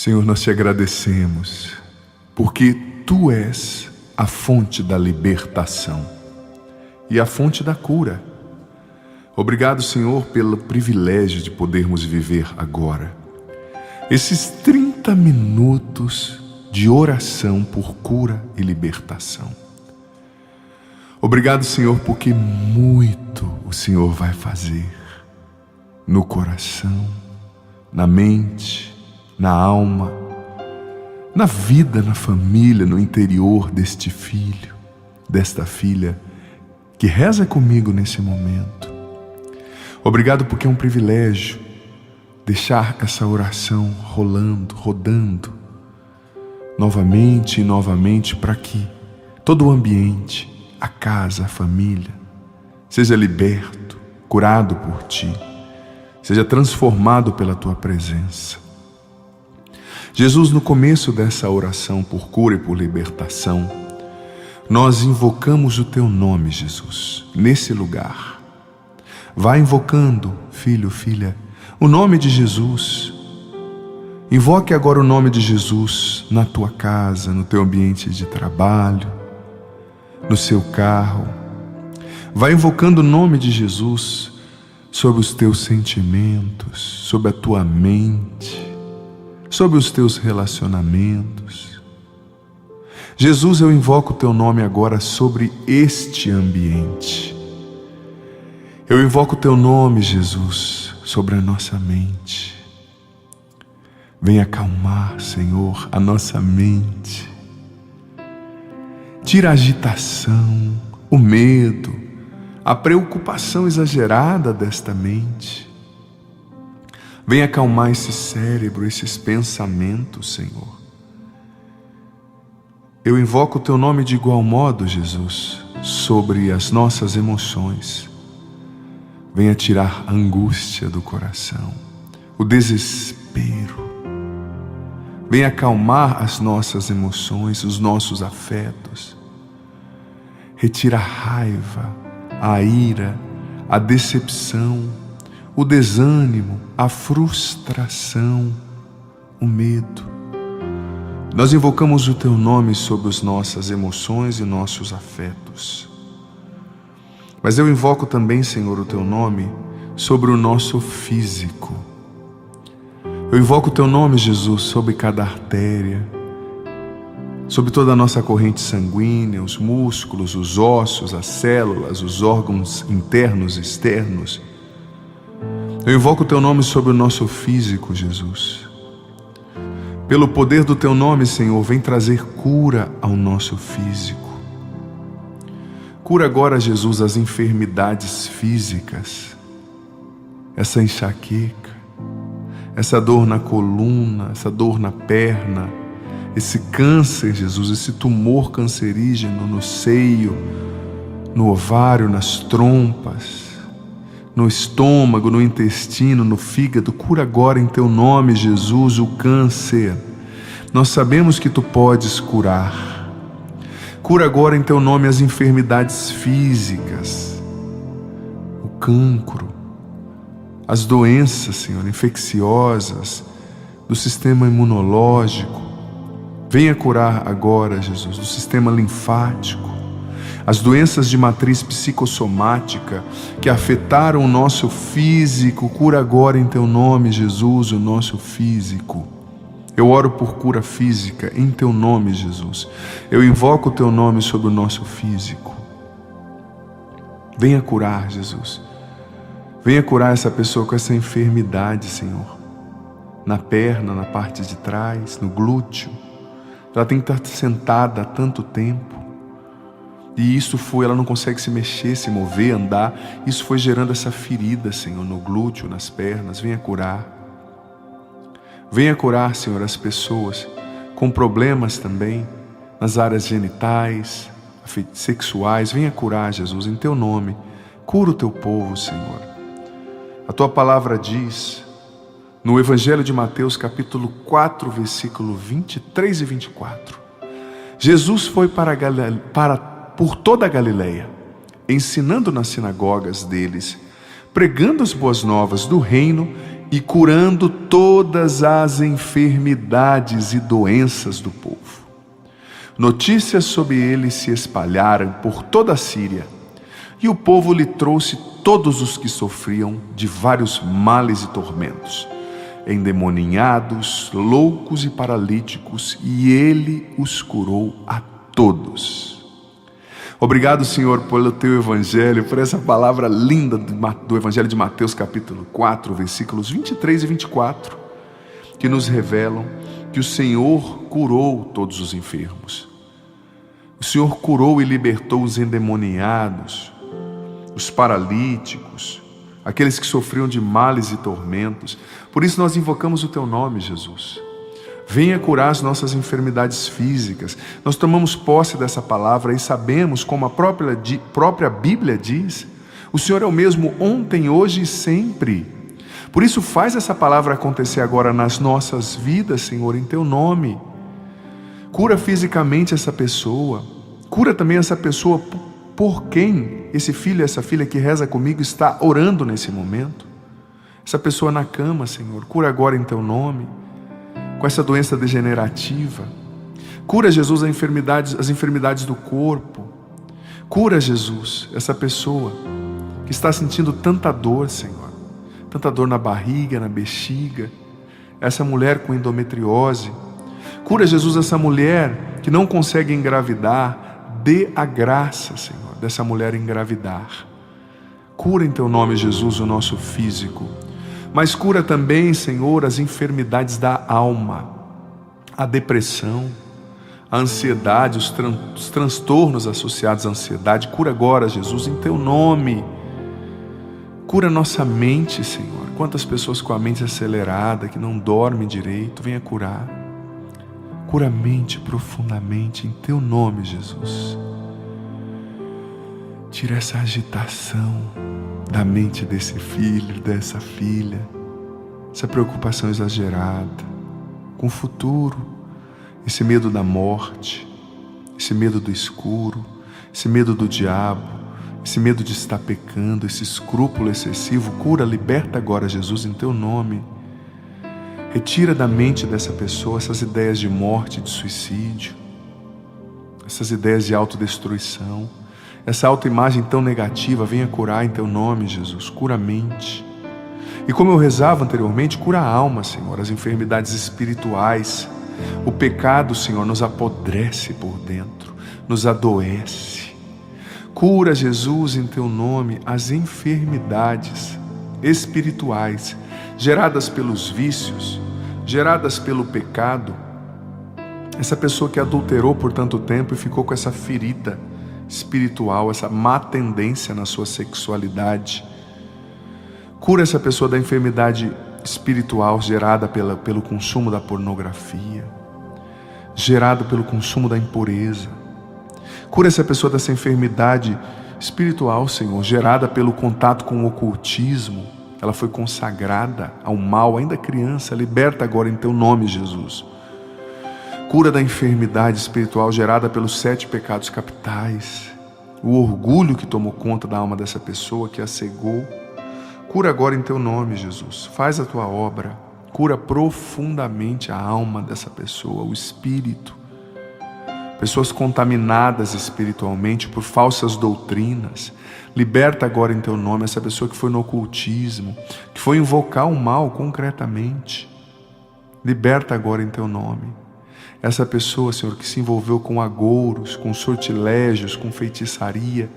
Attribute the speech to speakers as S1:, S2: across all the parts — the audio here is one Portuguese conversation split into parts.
S1: Senhor, nós te agradecemos, porque Tu és a fonte da libertação e a fonte da cura. Obrigado, Senhor, pelo privilégio de podermos viver agora esses 30 minutos de oração por cura e libertação. Obrigado, Senhor, porque muito o Senhor vai fazer no coração, na mente, na alma, na vida, na família, no interior deste filho, desta filha que reza comigo nesse momento. Obrigado porque é um privilégio deixar essa oração rodando novamente e novamente, para que todo o ambiente, a casa, a família, seja liberto, curado por Ti, seja transformado pela Tua presença. Jesus, no começo dessa oração por cura e por libertação, nós invocamos o Teu nome, Jesus, nesse lugar. Vai invocando, filho, filha, o nome de Jesus. Invoque agora o nome de Jesus na tua casa, no teu ambiente de trabalho, no seu carro. Vai invocando o nome de Jesus sobre os teus sentimentos, sobre a tua mente, sobre os teus relacionamentos. Jesus, eu invoco o teu nome agora sobre este ambiente. Eu invoco o teu nome, Jesus, sobre a nossa mente. Vem acalmar, Senhor, a nossa mente. Tira a agitação, o medo, a preocupação exagerada desta mente. Vem acalmar esse cérebro, esses pensamentos, Senhor. Eu invoco o teu nome de igual modo, Jesus, sobre as nossas emoções. Venha tirar a angústia do coração, o desespero. Venha acalmar as nossas emoções, os nossos afetos. Retira a raiva, a ira, a decepção, o desânimo, a frustração, o medo. Nós invocamos o teu nome sobre as nossas emoções e nossos afetos. Mas eu invoco também, Senhor, o teu nome sobre o nosso físico. Eu invoco o teu nome, Jesus, sobre cada artéria, sobre toda a nossa corrente sanguínea, os músculos, os ossos, as células, os órgãos internos e externos. Eu invoco o teu nome sobre o nosso físico, Jesus. Pelo poder do teu nome, Senhor, vem trazer cura ao nosso físico. Cura agora, Jesus, as enfermidades físicas, essa enxaqueca, essa dor na coluna, essa dor na perna, esse câncer, Jesus, esse tumor cancerígeno no seio, no ovário, nas trompas, no estômago, no intestino, no fígado. Cura agora em teu nome, Jesus, o câncer. Nós sabemos que tu podes curar. Cura agora em teu nome as enfermidades físicas, o cancro, as doenças, Senhor, infecciosas do sistema imunológico. Venha curar agora, Jesus, do sistema linfático, as doenças de matriz psicossomática que afetaram o nosso físico. Cura agora em teu nome, Jesus, o nosso físico. Eu oro por cura física em teu nome, Jesus. Eu invoco o teu nome sobre o nosso físico. Venha curar, Jesus. Venha curar essa pessoa com essa enfermidade, Senhor. Na perna, na parte de trás, no glúteo. Ela tem que estar sentada há tanto tempo. E ela não consegue se mexer, se mover, andar. Isso foi gerando essa ferida, Senhor, no glúteo, nas pernas. Venha curar. Venha curar, Senhor, as pessoas com problemas também nas áreas genitais, sexuais. Venha curar, Jesus, em teu nome. Cura o teu povo, Senhor. A tua palavra diz, no Evangelho de Mateus, capítulo 4, versículo 23 e 24. Jesus foi por toda a Galileia, ensinando nas sinagogas deles, pregando as boas novas do reino e curando todas as enfermidades e doenças do povo. Notícias sobre ele se espalharam por toda a Síria, e o povo lhe trouxe todos os que sofriam de vários males e tormentos, endemoninhados, loucos e paralíticos, e ele os curou a todos. Obrigado, Senhor, pelo teu evangelho, por essa palavra linda do evangelho de Mateus capítulo 4, versículos 23 e 24, que nos revelam que o Senhor curou todos os enfermos. O Senhor curou e libertou os endemoniados, os paralíticos, aqueles que sofriam de males e tormentos. Por isso nós invocamos o teu nome, Jesus. Venha curar as nossas enfermidades físicas. Nós tomamos posse dessa palavra e sabemos, como a própria Bíblia diz, o Senhor é o mesmo ontem, hoje e sempre. Por isso faz essa palavra acontecer agora nas nossas vidas, Senhor, em teu nome. Cura fisicamente essa pessoa. Cura também essa pessoa por quem esse filho, essa filha que reza comigo está orando nesse momento. Essa pessoa na cama, Senhor, cura agora em teu nome. Com essa doença degenerativa. Cura, Jesus, as enfermidades do corpo. Cura, Jesus, essa pessoa que está sentindo tanta dor, Senhor. Tanta dor na barriga, na bexiga. Essa mulher com endometriose. Cura, Jesus, essa mulher que não consegue engravidar. Dê a graça, Senhor, dessa mulher engravidar. Cura em teu nome, Jesus, o nosso físico. Mas cura também, Senhor, as enfermidades da alma, a depressão, a ansiedade, os transtornos associados à ansiedade. Cura agora, Jesus, em teu nome. Cura nossa mente, Senhor. Quantas pessoas com a mente acelerada, que não dormem direito, venha curar. Cura a mente profundamente, em teu nome, Jesus. Tira essa agitação da mente desse filho, dessa filha, essa preocupação exagerada com o futuro, esse medo da morte, esse medo do escuro, esse medo do diabo, esse medo de estar pecando, esse escrúpulo excessivo. Cura, liberta agora, Jesus, em teu nome. Retira da mente dessa pessoa essas ideias de morte, de suicídio, essas ideias de autodestruição, essa autoimagem tão negativa. Venha curar em teu nome, Jesus. Cura a mente. E como eu rezava anteriormente, cura a alma, Senhor, as enfermidades espirituais. O pecado, Senhor, nos apodrece por dentro, nos adoece. Cura, Jesus, em teu nome, as enfermidades espirituais geradas pelos vícios, geradas pelo pecado. Essa pessoa que adulterou por tanto tempo e ficou com essa ferida espiritual, essa má tendência na sua sexualidade. Cura essa pessoa da enfermidade espiritual gerada pelo consumo da pornografia, gerado pelo consumo da impureza. Cura essa pessoa dessa enfermidade espiritual, Senhor, gerada pelo contato com o ocultismo. Ela foi consagrada ao mal, ainda criança. Liberta agora em teu nome, Jesus. Cura da enfermidade espiritual gerada pelos 7 pecados capitais, o orgulho que tomou conta da alma dessa pessoa, que a cegou. Cura agora em teu nome, Jesus. Faz a tua obra. Cura profundamente a alma dessa pessoa, o espírito. Pessoas contaminadas espiritualmente por falsas doutrinas. Liberta agora em teu nome essa pessoa que foi no ocultismo, que foi invocar o mal concretamente. Liberta agora em teu nome essa pessoa, Senhor, que se envolveu com agouros, com sortilégios, com feitiçaria.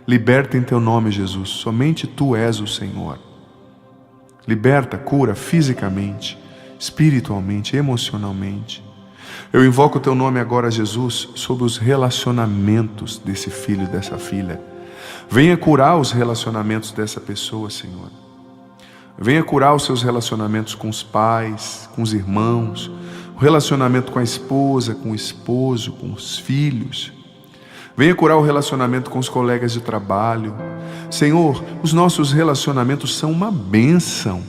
S1: Liberta em teu nome, Jesus. Somente tu és o Senhor. Liberta, cura fisicamente, espiritualmente, emocionalmente. Eu invoco o teu nome agora, Jesus, sobre os relacionamentos desse filho e dessa filha. Venha curar os relacionamentos dessa pessoa, Senhor. Venha curar os seus relacionamentos com os pais, com os irmãos, o relacionamento com a esposa, com o esposo, com os filhos. Venha curar o relacionamento com os colegas de trabalho. Senhor, os nossos relacionamentos são uma bênção,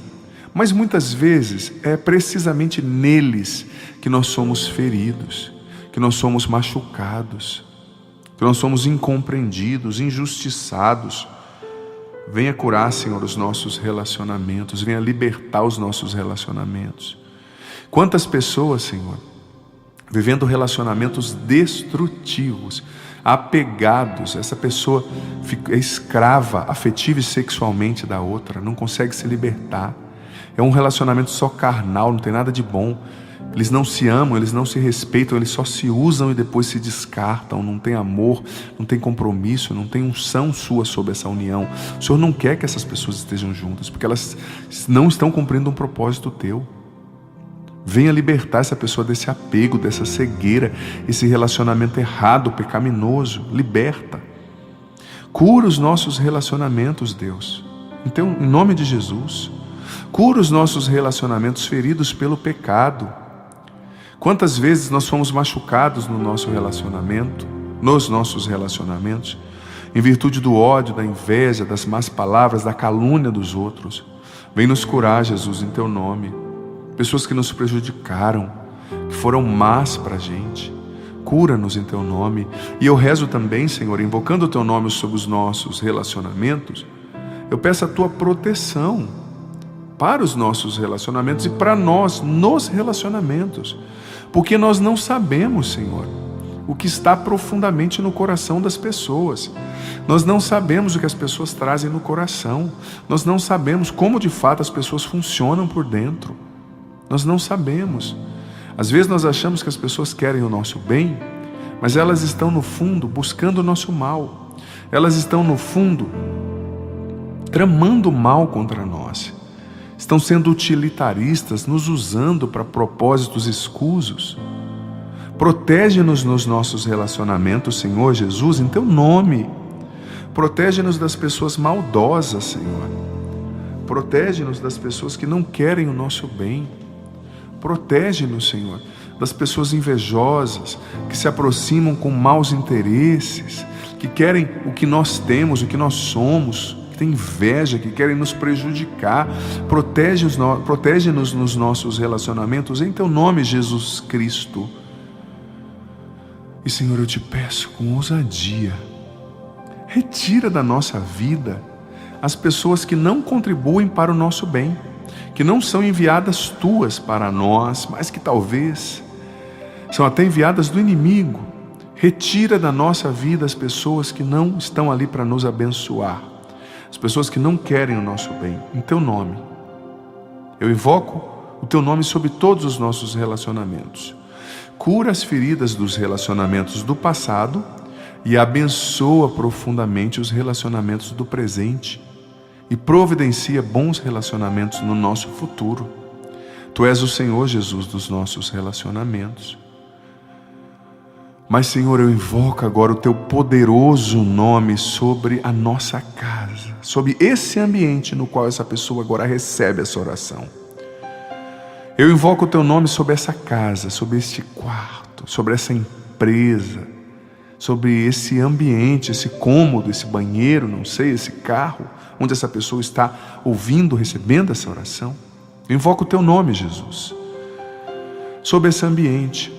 S1: mas muitas vezes é precisamente neles que nós somos feridos, que nós somos machucados, que nós somos incompreendidos, injustiçados. Venha curar, Senhor, os nossos relacionamentos. Venha libertar os nossos relacionamentos. Quantas pessoas, Senhor, vivendo relacionamentos destrutivos, apegados. Essa pessoa é escrava afetiva e sexualmente da outra, não consegue se libertar. É um relacionamento só carnal, não tem nada de bom. Eles não se amam, eles não se respeitam, eles só se usam e depois se descartam. Não tem amor, não tem compromisso, não tem unção sua sobre essa união. O Senhor não quer que essas pessoas estejam juntas, porque elas não estão cumprindo um propósito teu. Venha libertar essa pessoa desse apego, dessa cegueira, esse relacionamento errado, pecaminoso. Liberta. Cura os nossos relacionamentos, Deus. Então, em nome de Jesus, cura os nossos relacionamentos feridos pelo pecado. Quantas vezes nós fomos machucados no nosso relacionamento, nos nossos relacionamentos, em virtude do ódio, da inveja, das más palavras, da calúnia dos outros. Vem nos curar, Jesus, em teu nome. Pessoas que nos prejudicaram, que foram más para a gente. Cura-nos em teu nome. E eu rezo também, Senhor, invocando o teu nome sobre os nossos relacionamentos, eu peço a tua proteção para os nossos relacionamentos e para nós nos relacionamentos. Porque nós não sabemos, Senhor, o que está profundamente no coração das pessoas. Nós não sabemos o que as pessoas trazem no coração. Nós não sabemos como de fato as pessoas funcionam por dentro. Nós não sabemos. Às vezes nós achamos que as pessoas querem o nosso bem, mas elas estão no fundo buscando o nosso mal. Elas estão no fundo tramando mal contra nós. Estão sendo utilitaristas, nos usando para propósitos escusos. Protege-nos nos nossos relacionamentos, Senhor Jesus, em teu nome. Protege-nos das pessoas maldosas, Senhor. Protege-nos das pessoas que não querem o nosso bem. Protege-nos, Senhor, das pessoas invejosas, que se aproximam com maus interesses, que querem o que nós temos, o que nós somos, que têm inveja, que querem nos prejudicar. Protege-nos nos nossos relacionamentos, em teu nome, Jesus Cristo. E, Senhor, eu te peço com ousadia, retira da nossa vida as pessoas que não contribuem para o nosso bem, que não são enviadas tuas para nós, mas que talvez são até enviadas do inimigo. Retira da nossa vida as pessoas que não estão ali para nos abençoar, as pessoas que não querem o nosso bem. Em teu nome, eu invoco o teu nome sobre todos os nossos relacionamentos. Cura as feridas dos relacionamentos do passado e abençoa profundamente os relacionamentos do presente. E providencia bons relacionamentos no nosso futuro. Tu és o Senhor, Jesus, dos nossos relacionamentos. Mas, Senhor, eu invoco agora o teu poderoso nome sobre a nossa casa, sobre esse ambiente no qual essa pessoa agora recebe essa oração. Eu invoco o teu nome sobre essa casa, sobre este quarto, sobre essa empresa, sobre esse ambiente, esse cômodo, esse banheiro, não sei, esse carro, onde essa pessoa está ouvindo, recebendo essa oração. Eu invoco o teu nome, Jesus, sobre esse ambiente.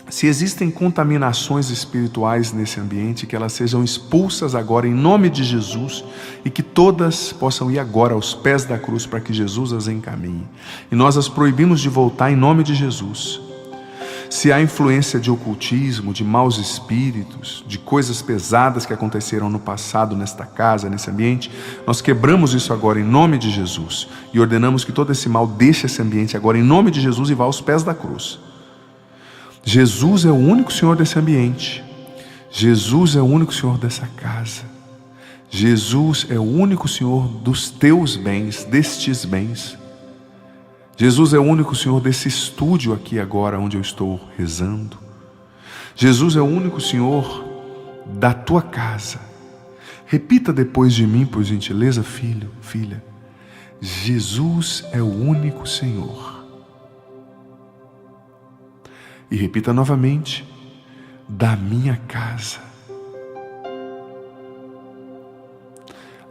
S1: Se existem contaminações espirituais nesse ambiente, que elas sejam expulsas agora em nome de Jesus e que todas possam ir agora aos pés da cruz para que Jesus as encaminhe. E nós as proibimos de voltar em nome de Jesus. Se há influência de ocultismo, de maus espíritos, de coisas pesadas que aconteceram no passado nesta casa, nesse ambiente, nós quebramos isso agora em nome de Jesus e ordenamos que todo esse mal deixe esse ambiente agora em nome de Jesus e vá aos pés da cruz. Jesus é o único Senhor desse ambiente. Jesus é o único Senhor dessa casa. Jesus é o único Senhor dos teus bens, destes bens. Jesus é o único Senhor desse estúdio aqui agora onde eu estou rezando. Jesus é o único Senhor da tua casa. Repita depois de mim, por gentileza, filho, filha. Jesus é o único Senhor. E repita novamente, da minha casa.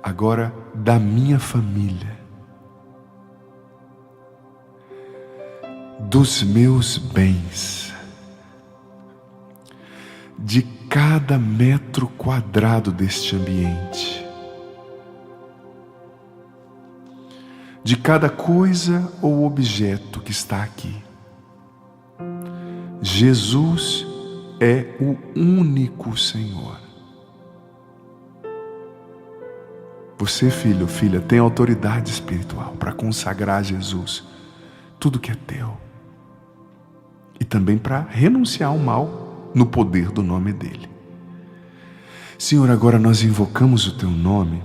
S1: Agora, da minha família. Dos meus bens, de cada metro quadrado deste ambiente, de cada coisa ou objeto que está aqui. Jesus é o único Senhor. Você, filho ou filha, tem autoridade espiritual para consagrar a Jesus tudo que é teu. E também para renunciar ao mal no poder do nome dele. Senhor, agora nós invocamos o teu nome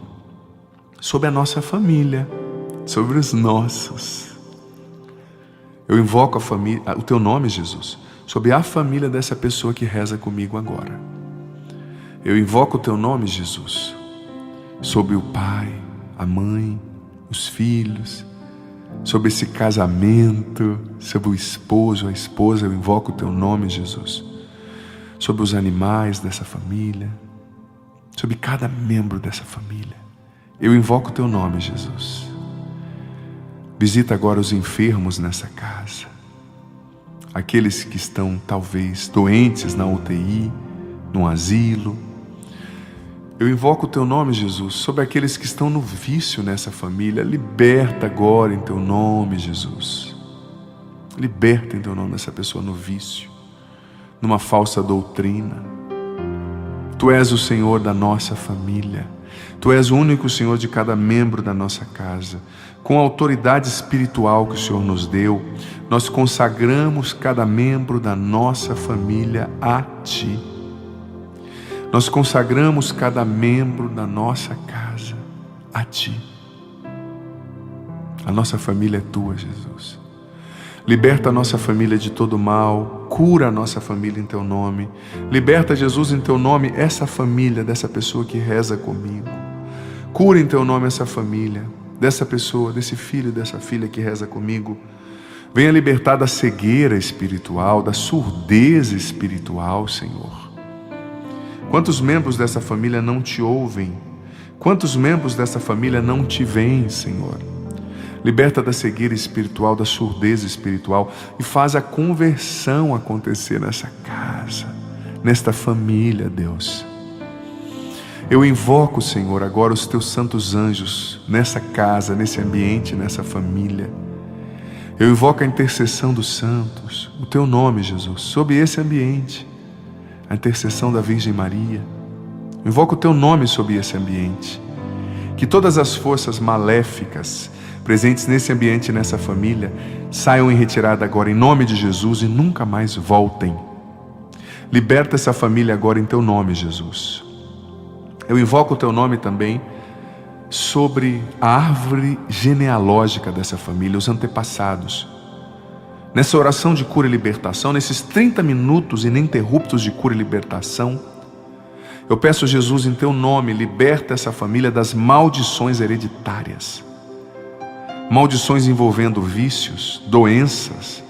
S1: sobre a nossa família, sobre os nossos. Eu invoco a família, o teu nome, Jesus, sobre a família dessa pessoa que reza comigo agora. Eu invoco o teu nome, Jesus, sobre o pai, a mãe, os filhos, sobre esse casamento, sobre o esposo, a esposa. Eu invoco o teu nome, Jesus, sobre os animais dessa família, sobre cada membro dessa família. Eu invoco o teu nome, Jesus. Visita agora os enfermos nessa casa, aqueles que estão talvez doentes na UTI, no asilo. Eu invoco o teu nome, Jesus, sobre aqueles que estão no vício nessa família. Liberta agora em teu nome, Jesus. Liberta em teu nome essa pessoa no vício, numa falsa doutrina. Tu és o Senhor da nossa família. Tu és o único Senhor de cada membro da nossa casa. Com a autoridade espiritual que o Senhor nos deu, nós consagramos cada membro da nossa família a Ti. Nós consagramos cada membro da nossa casa a Ti. A nossa família é Tua, Jesus. Liberta a nossa família de todo mal, cura a nossa família em Teu nome. Liberta, Jesus, em Teu nome essa família dessa pessoa que reza comigo. Cura em Teu nome essa família, dessa pessoa, desse filho, dessa filha que reza comigo. Venha libertar da cegueira espiritual, da surdez espiritual, Senhor. Quantos membros dessa família não Te ouvem? Quantos membros dessa família não Te veem, Senhor? Liberta da cegueira espiritual, da surdez espiritual e faz a conversão acontecer nessa casa, nesta família, Deus. Eu invoco, Senhor, agora os Teus santos anjos nessa casa, nesse ambiente, nessa família. Eu invoco a intercessão dos santos, o Teu nome, Jesus, sobre esse ambiente, a intercessão da Virgem Maria. Eu invoco o Teu nome sobre esse ambiente. Que todas as forças maléficas presentes nesse ambiente, nessa família, saiam em retirada agora em nome de Jesus e nunca mais voltem. Liberta essa família agora em Teu nome, Jesus. Eu invoco o Teu nome também sobre a árvore genealógica dessa família, os antepassados. Nessa oração de cura e libertação, nesses 30 minutos ininterruptos de cura e libertação, eu peço, Jesus, em Teu nome, liberta essa família das maldições hereditárias. Maldições envolvendo vícios, doenças,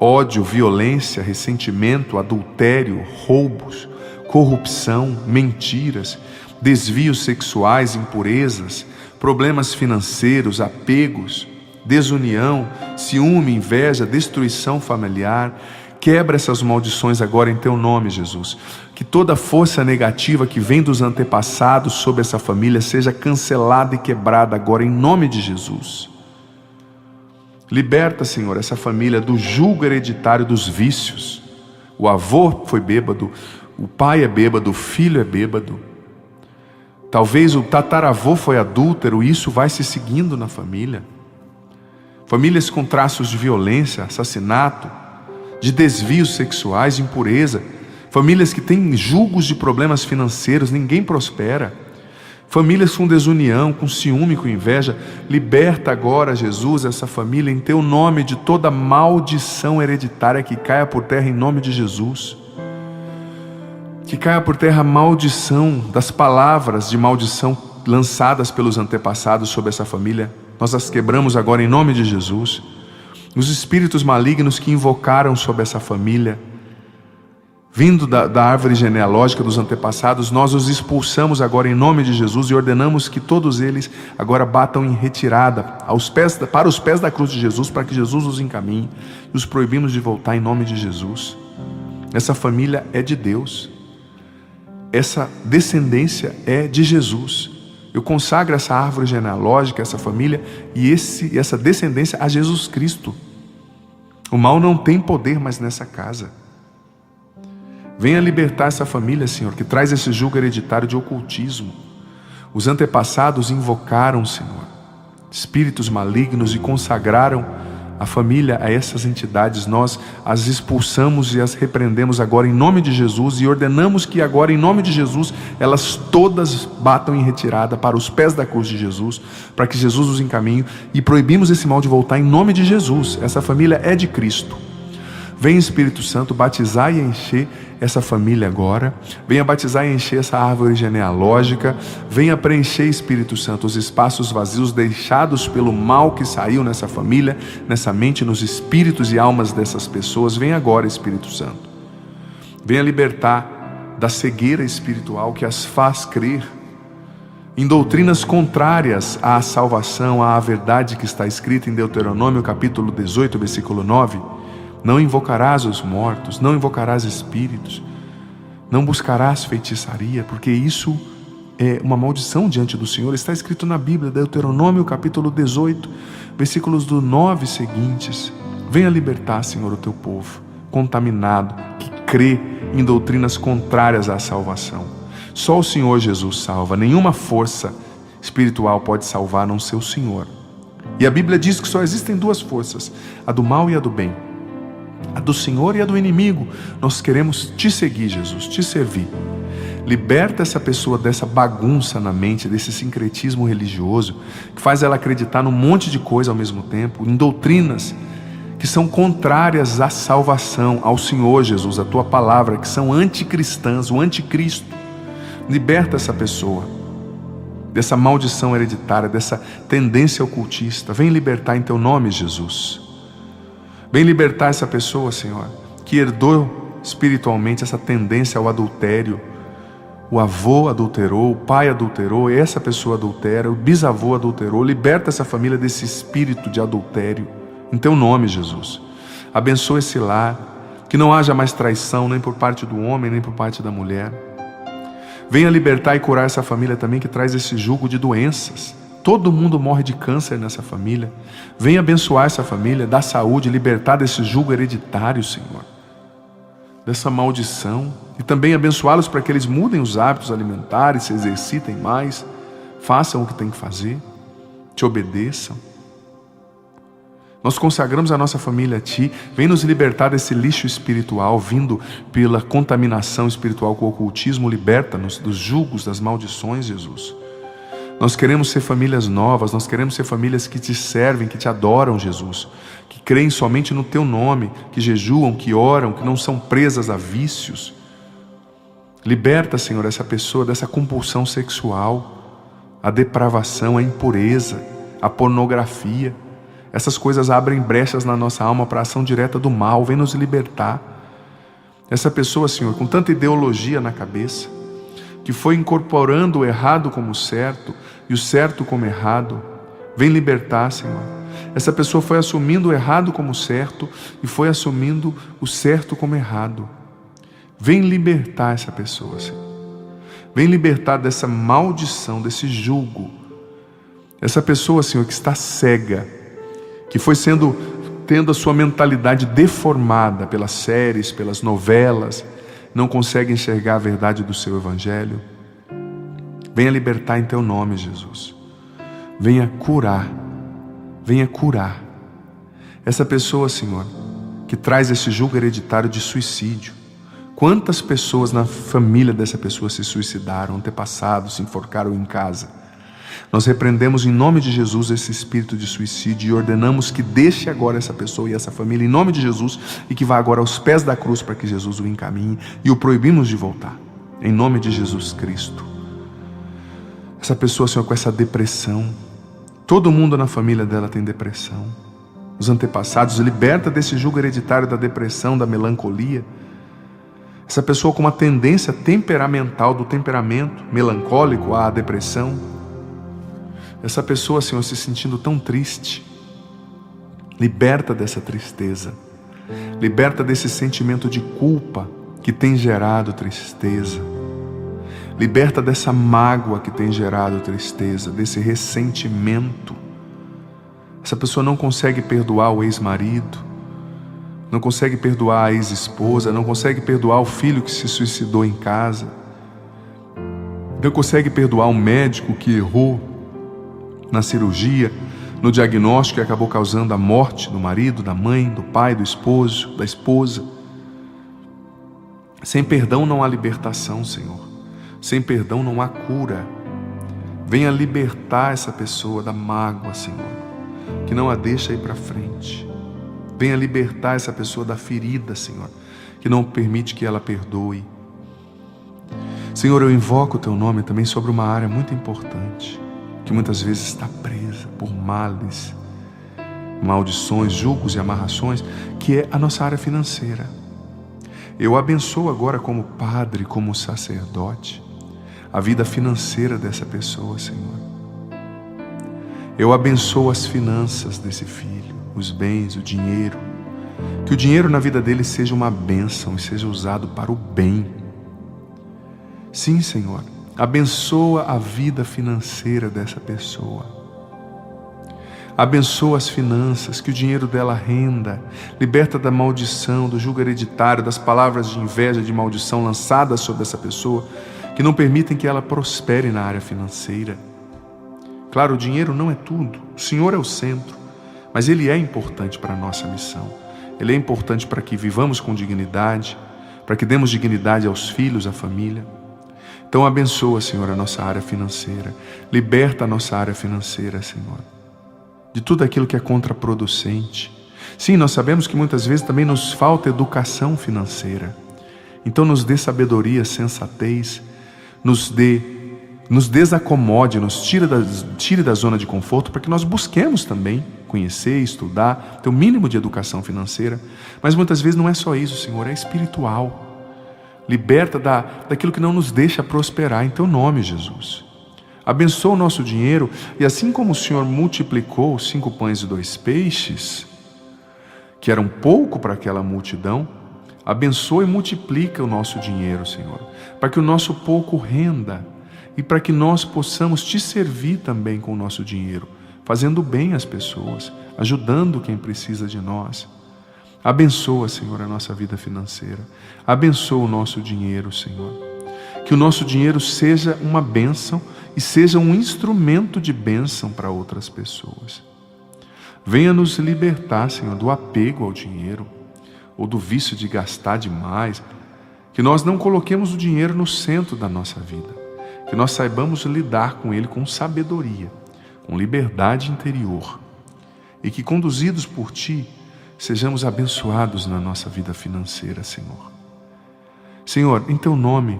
S1: ódio, violência, ressentimento, adultério, roubos, corrupção, mentiras, desvios sexuais, impurezas, problemas financeiros, apegos, desunião, ciúme, inveja, destruição familiar. Quebra essas maldições agora em Teu nome, Jesus. Que toda força negativa que vem dos antepassados sobre essa família seja cancelada e quebrada agora em nome de Jesus. Liberta, Senhor, essa família do jugo hereditário dos vícios. O avô foi bêbado, o pai é bêbado, o filho é bêbado. Talvez o tataravô foi adúltero e isso vai se seguindo na família. Famílias com traços de violência, assassinato, de desvios sexuais, impureza. Famílias que têm julgos de problemas financeiros, ninguém prospera. Famílias com desunião, com ciúme, com inveja. Liberta agora, Jesus, essa família em Teu nome de toda maldição hereditária que caia por terra em nome de Jesus. Que caia por terra a maldição das palavras de maldição lançadas pelos antepassados sobre essa família. Nós as quebramos agora em nome de Jesus. Os espíritos malignos que invocaram sobre essa família, vindo da árvore genealógica dos antepassados, nós os expulsamos agora em nome de Jesus e ordenamos que todos eles agora batam em retirada para os pés da cruz de Jesus, para que Jesus os encaminhe. Os proibimos de voltar em nome de Jesus. Essa família é de Deus. Essa descendência é de Jesus. Eu consagro essa árvore genealógica, essa família e essa descendência a Jesus Cristo. O mal não tem poder mais nessa casa. Venha libertar essa família, Senhor, que traz esse jugo hereditário de ocultismo. Os antepassados invocaram, Senhor, espíritos malignos e consagraram a família a essas entidades. Nós as expulsamos e as repreendemos agora em nome de Jesus e ordenamos que agora em nome de Jesus elas todas batam em retirada para os pés da cruz de Jesus, para que Jesus os encaminhe, e proibimos esse mal de voltar em nome de Jesus. Essa família é de Cristo. Vem, Espírito Santo, batizar e encher essa família agora. Venha batizar e encher essa árvore genealógica. Venha preencher, Espírito Santo, os espaços vazios deixados pelo mal que saiu nessa família, nessa mente, nos espíritos e almas dessas pessoas. Venha agora, Espírito Santo. Venha libertar da cegueira espiritual que as faz crer em doutrinas contrárias à salvação, à verdade que está escrita em Deuteronômio capítulo 18, versículo 9. Não invocarás os mortos, não invocarás espíritos, não buscarás feitiçaria, porque isso é uma maldição diante do Senhor. Está escrito na Bíblia, Deuteronômio capítulo 18, versículos do 9 seguintes. Venha libertar, Senhor, o teu povo contaminado, que crê em doutrinas contrárias à salvação. Só o Senhor Jesus salva, nenhuma força espiritual pode salvar, a não ser o Senhor. E a Bíblia diz que só existem duas forças, a do mal e a do bem, a do Senhor e a do inimigo. Nós queremos te seguir, Jesus, te servir. Liberta essa pessoa dessa bagunça na mente, desse sincretismo religioso, que faz ela acreditar num monte de coisa ao mesmo tempo, em doutrinas que são contrárias à salvação, ao Senhor Jesus, à tua palavra, que são anticristãs, o anticristo. Liberta essa pessoa dessa maldição hereditária, dessa tendência ocultista. Vem libertar em teu nome, Jesus. Vem libertar essa pessoa, Senhor, que herdou espiritualmente essa tendência ao adultério. O avô adulterou, o pai adulterou, essa pessoa adultera, o bisavô adulterou. Liberta essa família desse espírito de adultério. Em teu nome, Jesus. Abençoa esse lar, que não haja mais traição, nem por parte do homem, nem por parte da mulher. Venha libertar e curar essa família também, que traz esse jugo de doenças. Todo mundo morre de câncer nessa família. Venha abençoar essa família, dar saúde, libertar desse jugo hereditário, Senhor, dessa maldição. E também abençoá-los para que eles mudem os hábitos alimentares, se exercitem mais, façam o que têm que fazer, te obedeçam. Nós consagramos a nossa família a Ti. Vem nos libertar desse lixo espiritual vindo pela contaminação espiritual com o ocultismo. Liberta-nos dos julgos, das maldições, Jesus. Nós queremos ser famílias novas, nós queremos ser famílias que Te servem, que Te adoram, Jesus, que creem somente no Teu nome, que jejuam, que oram, que não são presas a vícios. Liberta, Senhor, essa pessoa dessa compulsão sexual, a depravação, a impureza, a pornografia. Essas coisas abrem brechas na nossa alma para a ação direta do mal. Vem nos libertar. Essa pessoa, Senhor, com tanta ideologia na cabeça, que foi incorporando o errado como certo e o certo como errado, vem libertar, Senhor. Essa pessoa foi assumindo o errado como certo e foi assumindo o certo como errado. Vem libertar essa pessoa, Senhor. Vem libertar dessa maldição, desse jugo. Essa pessoa, Senhor, que está cega, que foi tendo a sua mentalidade deformada pelas séries, pelas novelas, não consegue enxergar a verdade do Seu Evangelho. Venha libertar em Teu nome, Jesus. Venha curar. Venha curar. Essa pessoa, Senhor, que traz esse jugo hereditário de suicídio. Quantas pessoas na família dessa pessoa se suicidaram, antepassados, se enforcaram em casa? Nós repreendemos em nome de Jesus esse espírito de suicídio e ordenamos que deixe agora essa pessoa e essa família em nome de Jesus e que vá agora aos pés da cruz para que Jesus o encaminhe, e o proibimos de voltar em nome de Jesus Cristo. Essa pessoa, Senhor, com essa depressão, todo mundo na família dela tem depressão, os antepassados, liberta desse jugo hereditário da depressão, da melancolia. Essa pessoa com uma tendência temperamental, do temperamento melancólico à depressão. Essa pessoa, Senhor, se sentindo tão triste, liberta dessa tristeza, liberta desse sentimento de culpa que tem gerado tristeza, Liberta dessa mágoa que tem gerado tristeza, desse ressentimento. Essa pessoa não consegue perdoar o ex-marido, não consegue perdoar a ex-esposa, não consegue perdoar o filho que se suicidou em casa, não consegue perdoar o médico que errou na cirurgia, no diagnóstico, que acabou causando a morte do marido, da mãe, do pai, do esposo, da esposa. Sem perdão não há libertação, Senhor. Sem perdão não há cura. Venha libertar essa pessoa da mágoa, Senhor, que não a deixa ir para frente. Venha libertar essa pessoa da ferida, Senhor, que não permite que ela perdoe. Senhor, eu invoco o Teu nome também sobre uma área muito importante, que muitas vezes está presa por males, maldições, julgos e amarrações, que é a nossa área financeira. Eu abençoo agora como padre, como sacerdote, a vida financeira dessa pessoa, Senhor. Eu abençoo as finanças desse filho, os bens, o dinheiro. Que o dinheiro na vida dele seja uma bênção e seja usado para o bem. Sim, Senhor, abençoa a vida financeira dessa pessoa. Abençoa as finanças, que o dinheiro dela renda. Liberta da maldição, do jugo hereditário, das palavras de inveja, de maldição lançadas sobre essa pessoa, que não permitem que ela prospere na área financeira. Claro, o dinheiro não é tudo, o Senhor é o centro, mas Ele é importante para a nossa missão. Ele é importante para que vivamos com dignidade, para que demos dignidade aos filhos, à família. Então abençoa, Senhor, a nossa área financeira. Liberta a nossa área financeira, Senhor, de tudo aquilo que é contraproducente. Sim, nós sabemos que muitas vezes também nos falta educação financeira. Então nos dê sabedoria, sensatez, nos desacomode, nos tire da zona de conforto, para que nós busquemos também conhecer, estudar, ter o mínimo de educação financeira. Mas muitas vezes não é só isso, Senhor, é espiritual. Liberta daquilo que não nos deixa prosperar, em Teu nome, Jesus. Abençoa o nosso dinheiro, e assim como o Senhor multiplicou os 5 pães e 2 peixes, que eram pouco para aquela multidão, abençoa e multiplica o nosso dinheiro, Senhor, para que o nosso pouco renda, e para que nós possamos Te servir também com o nosso dinheiro, fazendo bem às pessoas, ajudando quem precisa de nós. Abençoa, Senhor, a nossa vida financeira. Abençoa o nosso dinheiro, Senhor. Que o nosso dinheiro seja uma bênção e seja um instrumento de bênção para outras pessoas. Venha nos libertar, Senhor, do apego ao dinheiro, ou do vício de gastar demais. Que nós não coloquemos o dinheiro no centro da nossa vida. Que nós saibamos lidar com ele com sabedoria, com liberdade interior, e que, conduzidos por Ti, sejamos abençoados na nossa vida financeira, Senhor. Senhor, em Teu nome,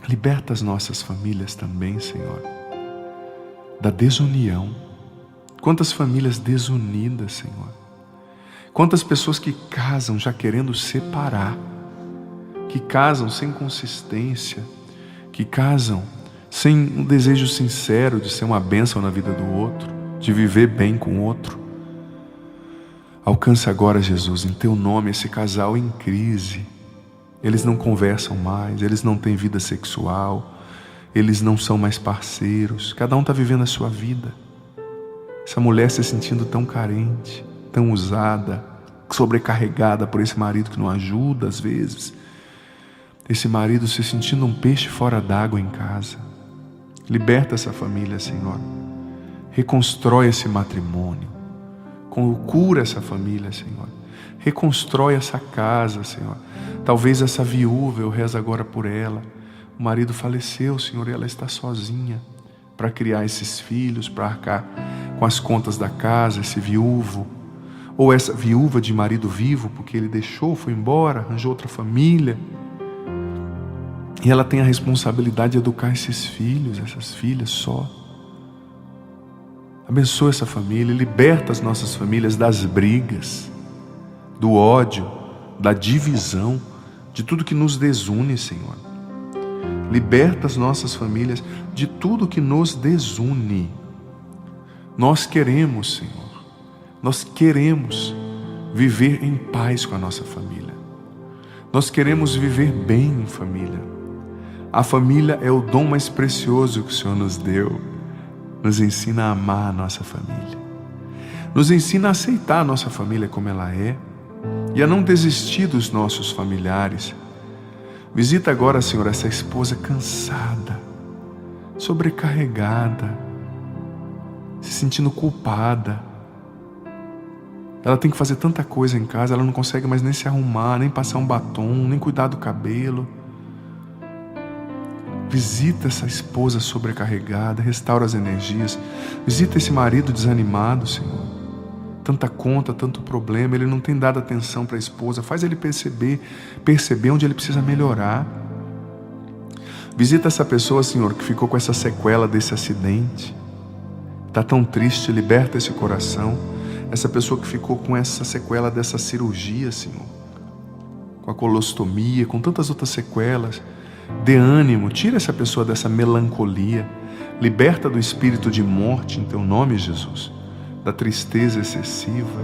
S1: liberta as nossas famílias também, Senhor, da desunião. Quantas famílias desunidas, Senhor. Quantas pessoas que casam já querendo separar, que casam sem consistência, que casam sem um desejo sincero de ser uma bênção na vida do outro, de viver bem com o outro. Alcança agora, Jesus, em Teu nome, esse casal em crise. Eles não conversam mais, eles não têm vida sexual, eles não são mais parceiros, cada um está vivendo a sua vida. Essa mulher se sentindo tão carente, tão usada, sobrecarregada por esse marido que não ajuda às vezes. Esse marido se sentindo um peixe fora d'água em casa. Liberta essa família, Senhor. Reconstrói esse matrimônio. Cura essa família, Senhor. Reconstrói essa casa, Senhor. Talvez essa viúva, eu rezo agora por ela. O marido faleceu, Senhor, e ela está sozinha para criar esses filhos, para arcar com as contas da casa, esse viúvo. Ou essa viúva de marido vivo, porque ele deixou, foi embora, arranjou outra família. E ela tem a responsabilidade de educar esses filhos, essas filhas só. Abençoa essa família, liberta as nossas famílias das brigas, do ódio, da divisão, de tudo que nos desune, Senhor. Liberta as nossas famílias de tudo que nos desune. Nós queremos, Senhor, nós queremos viver em paz com a nossa família. Nós queremos viver bem em família. A família é o dom mais precioso que o Senhor nos deu. Nos ensina a amar a nossa família. Nos ensina a aceitar a nossa família como ela é e a não desistir dos nossos familiares. Visita agora, Senhor, essa esposa cansada, sobrecarregada, se sentindo culpada. Ela tem que fazer tanta coisa em casa, ela não consegue mais nem se arrumar, nem passar um batom, nem cuidar do cabelo. Visita essa esposa sobrecarregada, restaura as energias. Visita esse marido desanimado, Senhor. Tanta conta, tanto problema, ele não tem dado atenção para a esposa. Faz ele perceber onde ele precisa melhorar. Visita essa pessoa, Senhor, que ficou com essa sequela desse acidente. Está tão triste, liberta esse coração. Essa pessoa que ficou com essa sequela dessa cirurgia, Senhor, com a colostomia, com tantas outras sequelas. Dê ânimo, tira essa pessoa dessa melancolia. Liberta do espírito de morte em Teu nome, Jesus, da tristeza excessiva.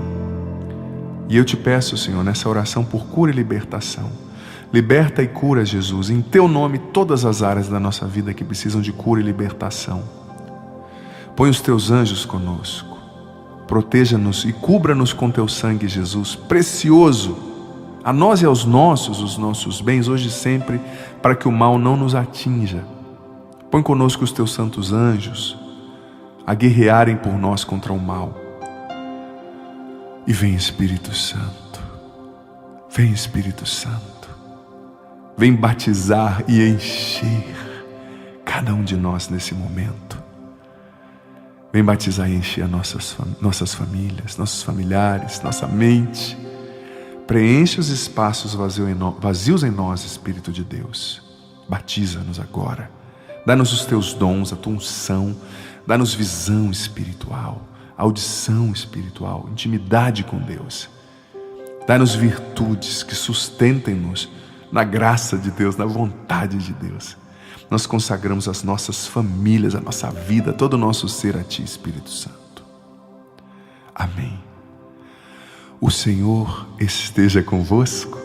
S1: E eu te peço, Senhor, nessa oração por cura e libertação. Liberta e cura, Jesus, em Teu nome, todas as áreas da nossa vida que precisam de cura e libertação. Põe os Teus anjos conosco. Proteja-nos e cubra-nos com Teu sangue, Jesus, precioso, a nós e aos nossos, os nossos bens, hoje e sempre, para que o mal não nos atinja. Põe conosco os Teus santos anjos, a guerrearem por nós contra o mal. E vem, Espírito Santo, vem, Espírito Santo, vem batizar e encher cada um de nós nesse momento. Vem batizar e encher nossas famílias, nossos familiares, nossa mente. Preenche os espaços vazios em nós, Espírito de Deus. Batiza-nos agora. Dá-nos os Teus dons, a Tua unção. Dá-nos visão espiritual, audição espiritual, intimidade com Deus. Dá-nos virtudes que sustentem-nos na graça de Deus, na vontade de Deus. Nós consagramos as nossas famílias, a nossa vida, todo o nosso ser a Ti, Espírito Santo. Amém. O Senhor esteja convosco.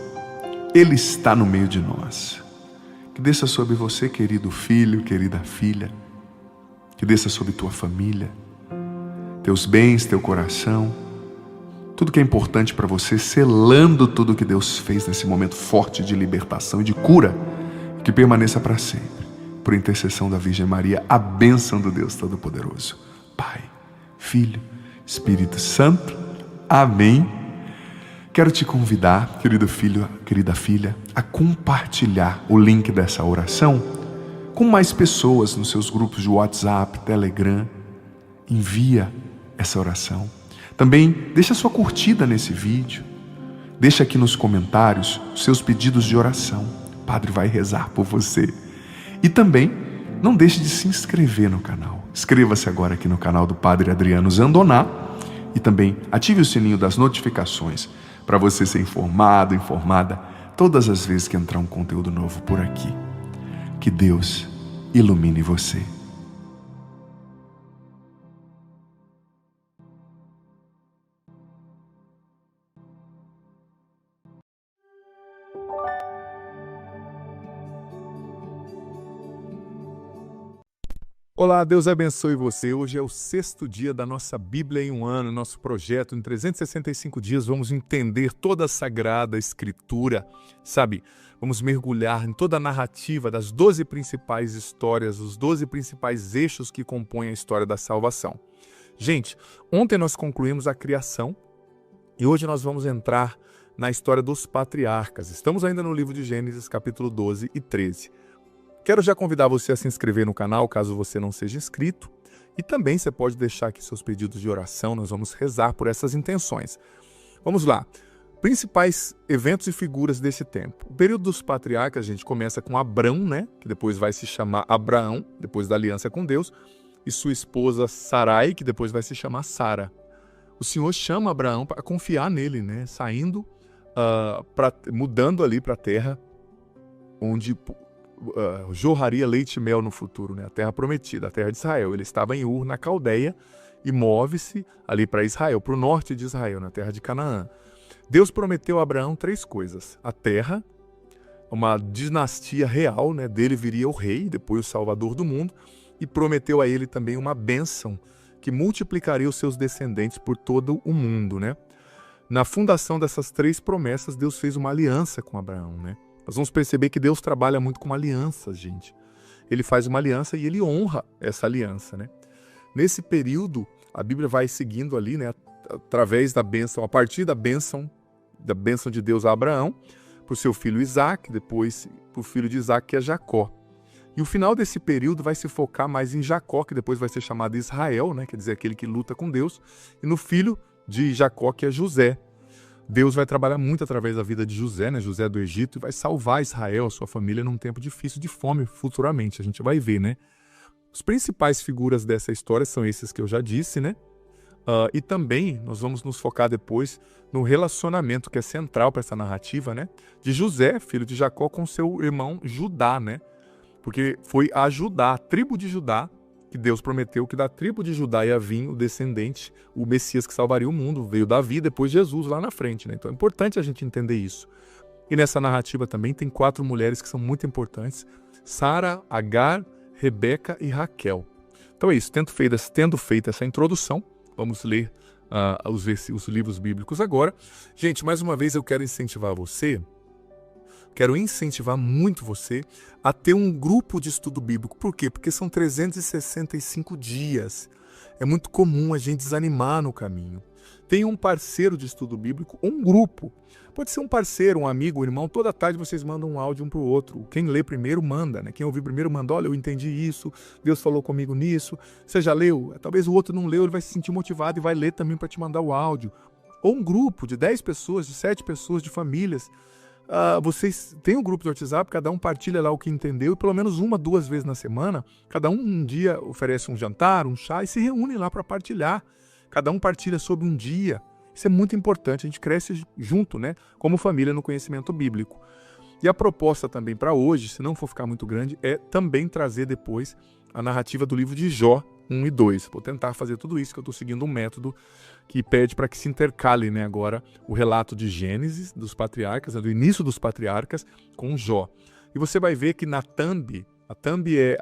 S1: Ele está no meio de nós. Que desça sobre você, querido filho, querida filha. Que desça sobre tua família, teus bens, teu coração, tudo que é importante para você, selando tudo que Deus fez nesse momento forte de libertação e de cura, que permaneça para sempre. Por intercessão da Virgem Maria, a bênção do Deus Todo-Poderoso, Pai, Filho, Espírito Santo. Amém. Quero te convidar, querido filho, querida filha, a compartilhar o link dessa oração com mais pessoas nos seus grupos de WhatsApp, Telegram. Envia essa oração. Também deixa sua curtida nesse vídeo. Deixa aqui nos comentários os seus pedidos de oração. O Padre vai rezar por você. E também não deixe de se inscrever no canal. Inscreva-se agora aqui no canal do Padre Adriano Zandoná e também ative o sininho das notificações para você ser informado, informada todas as vezes que entrar um conteúdo novo por aqui. Que Deus ilumine você.
S2: Olá, Deus abençoe você. Hoje é o 6º dia da nossa Bíblia em um ano, nosso projeto. Em 365 dias vamos entender toda a Sagrada Escritura, sabe? Vamos mergulhar em toda a narrativa das 12 principais histórias, os 12 principais eixos que compõem a história da salvação. Gente, ontem nós concluímos a criação e hoje nós vamos entrar na história dos patriarcas. Estamos ainda no livro de Gênesis, capítulo 12 e 13. Quero já convidar você a se inscrever no canal, caso você não seja inscrito. E também você pode deixar aqui seus pedidos de oração, nós vamos rezar por essas intenções. Vamos lá. Principais eventos e figuras desse tempo. O período dos patriarcas, a gente começa com Abrão, né? Que depois vai se chamar Abraão, depois da aliança com Deus, e sua esposa Sarai, que depois vai se chamar Sara. O Senhor chama Abraão para confiar nele, né? Saindo, mudando ali para a terra onde jorraria leite e mel no futuro, né? A terra prometida, a terra de Israel. Ele estava em Ur, na Caldeia, e move-se ali para Israel, para o norte de Israel, na terra de Canaã. Deus prometeu a Abraão 3 coisas: a terra, uma dinastia real, né? Dele viria o rei, depois o salvador do mundo, e prometeu a ele também uma bênção que multiplicaria os seus descendentes por todo o mundo, né? Na fundação dessas 3 promessas, Deus fez uma aliança com Abraão, né? Nós vamos perceber que Deus trabalha muito com alianças, gente. Ele faz uma aliança e ele honra essa aliança, né? Nesse período, a Bíblia vai seguindo ali, né? Através da bênção, a partir da bênção de Deus a Abraão, para o seu filho Isaac, depois para o filho de Isaac, que é Jacó. E o final desse período vai se focar mais em Jacó, que depois vai ser chamado Israel, né? Quer dizer, aquele que luta com Deus, e no filho de Jacó, que é José. Deus vai trabalhar muito através da vida de José, né? José do Egito, e vai salvar Israel, a sua família, num tempo difícil de fome futuramente. A gente vai ver, né? As principais figuras dessa história são esses que eu já disse, né? E também nós vamos nos focar depois no relacionamento que é central para essa narrativa, né? De José, filho de Jacó, com seu irmão Judá, né? Porque foi a Judá, a tribo de Judá, que Deus prometeu que da tribo de Judá ia vir o descendente, o Messias que salvaria o mundo. Veio Davi, depois Jesus lá na frente, né? Então é importante a gente entender isso. E nessa narrativa também tem 4 mulheres que são muito importantes: Sara, Agar, Rebeca e Raquel. Então é isso, tendo feito essa introdução, vamos ler os livros bíblicos agora. Gente, mais uma vez eu quero incentivar muito você a ter um grupo de estudo bíblico. Por quê? Porque são 365 dias. É muito comum a gente desanimar no caminho. Tenha um parceiro de estudo bíblico, um grupo. Pode ser um parceiro, um amigo, um irmão. Toda tarde vocês mandam um áudio um para o outro. Quem lê primeiro manda, né? Quem ouvir primeiro manda: olha, eu entendi isso, Deus falou comigo nisso. Você já leu? Talvez o outro não leu, ele vai se sentir motivado e vai ler também para te mandar o áudio. Ou um grupo de 10 pessoas, de 7 pessoas, de famílias. Vocês têm um grupo de WhatsApp, cada um partilha lá o que entendeu, e pelo menos 1, 2 vezes na semana, cada um dia oferece um jantar, um chá, e se reúne lá para partilhar. Cada um partilha sobre um dia. Isso é muito importante, a gente cresce junto, né? Como família no conhecimento bíblico. E a proposta também para hoje, se não for ficar muito grande, é também trazer depois a narrativa do livro de Jó 1 e 2. Vou tentar fazer tudo isso, que eu estou seguindo um método que pede para que se intercale, né, agora o relato de Gênesis, dos patriarcas, do início dos patriarcas, com Jó. E você vai ver que na thumb, a thumb é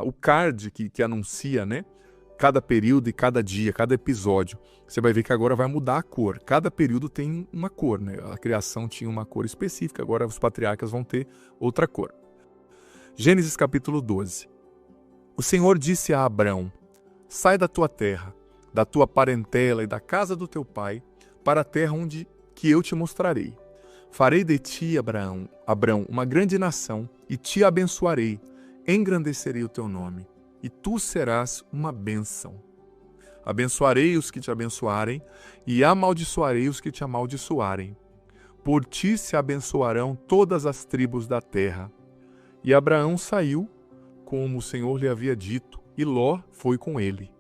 S2: o card que anuncia, né, cada período e cada dia, cada episódio. Você vai ver que agora vai mudar a cor. Cada período tem uma cor, né? A criação tinha uma cor específica, agora os patriarcas vão ter outra cor. Gênesis capítulo 12. O Senhor disse a Abrão: sai da tua terra, da tua parentela e da casa do teu pai, para a terra onde que eu te mostrarei. Farei de ti, Abrão, uma grande nação, e te abençoarei, engrandecerei o teu nome, e tu serás uma bênção. Abençoarei os que te abençoarem, e amaldiçoarei os que te amaldiçoarem. Por ti se abençoarão todas as tribos da terra. E Abraão saiu, como o Senhor lhe havia dito, e Ló foi com ele.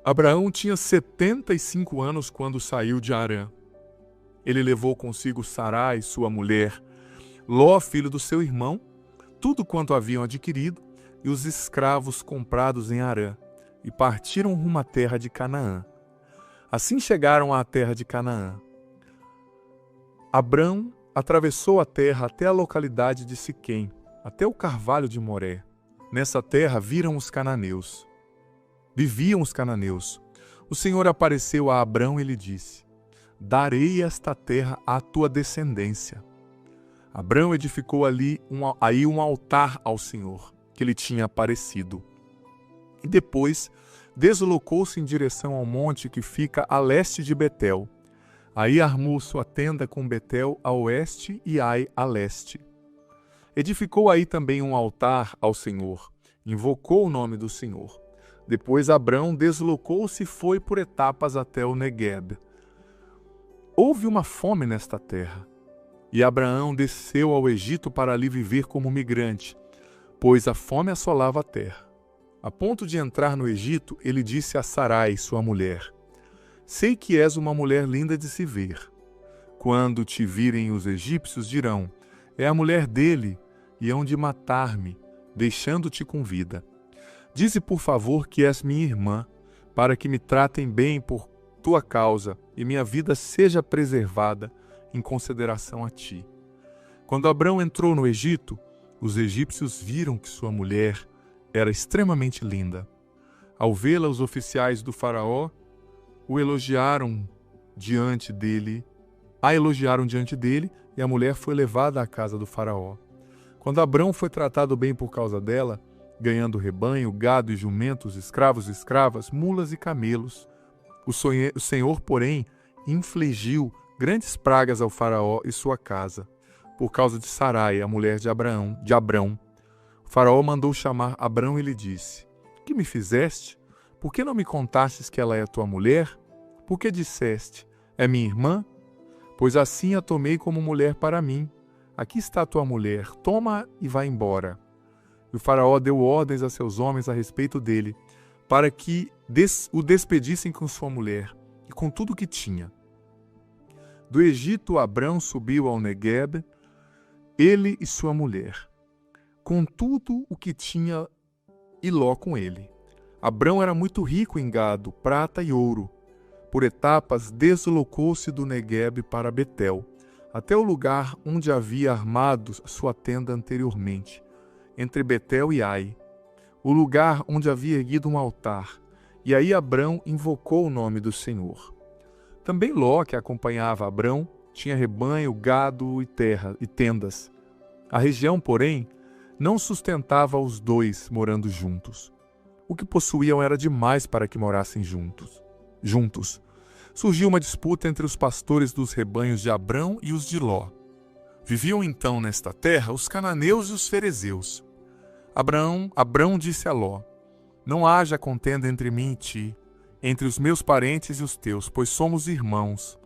S2: Abraão tinha 75 anos quando saiu de Harã. Ele levou consigo Sarai, sua mulher, Ló, filho do seu irmão, tudo quanto haviam adquirido, e os escravos comprados em Harã, e partiram rumo à terra de Canaã. Assim chegaram à terra de Canaã. Abrão atravessou a terra até a localidade de Siquém, até o carvalho de Moré. Nessa terra viviam os cananeus. O Senhor apareceu a Abrão e lhe disse: darei esta terra à tua descendência. Abrão edificou aí um altar ao Senhor, que lhe tinha aparecido. E depois deslocou-se em direção ao monte que fica a leste de Betel. Aí armou sua tenda com Betel a oeste e Ai a leste. Edificou aí também um altar ao Senhor, invocou o nome do Senhor. Depois Abrão deslocou-se e foi por etapas até o Negueb. Houve uma fome nesta terra, e Abraão desceu ao Egito para ali viver como migrante, pois a fome assolava a terra. A ponto de entrar no Egito, ele disse a Sarai, sua mulher: sei que és uma mulher linda de se ver. Quando te virem os egípcios, dirão: é a mulher dele, e hão de matar-me, deixando-te com vida. Dize, por favor, que és minha irmã, para que me tratem bem por tua causa, e minha vida seja preservada em consideração a ti. Quando Abrão entrou no Egito, os egípcios viram que sua mulher era extremamente linda. Ao vê-la, os oficiais do faraó a elogiaram diante dele, e a mulher foi levada à casa do faraó. Quando Abrão foi tratado bem por causa dela, ganhando rebanho, gado e jumentos, escravos e escravas, mulas e camelos, o Senhor, porém, infligiu grandes pragas ao faraó e sua casa, por causa de Sarai, a mulher de Abrão. O faraó mandou chamar Abrão e lhe disse: Que me fizeste? Por que não me contastes que ela é tua mulher? Por que disseste: É minha irmã? Pois assim a tomei como mulher para mim. Aqui está tua mulher, toma e vá embora. E o faraó deu ordens a seus homens a respeito dele, para que o despedissem com sua mulher e com tudo o que tinha. Do Egito, Abrão subiu ao Neguebe, ele e sua mulher, com tudo o que tinha, e Ló com ele. Abrão era muito rico em gado, prata e ouro. Por etapas, deslocou-se do Neguebe para Betel, até o lugar onde havia armado sua tenda anteriormente, entre Betel e Ai, o lugar onde havia erguido um altar, e aí Abrão invocou o nome do Senhor. Também Ló, que acompanhava Abrão, tinha rebanho, gado e tendas. A região, porém, não sustentava os dois morando juntos. O que possuíam era demais para que morassem juntos. Surgiu uma disputa entre os pastores dos rebanhos de Abrão e os de Ló. Viviam então nesta terra os cananeus e os ferezeus. Abrão disse a Ló: Não haja contenda entre mim e ti, entre os meus parentes e os teus, pois somos irmãos.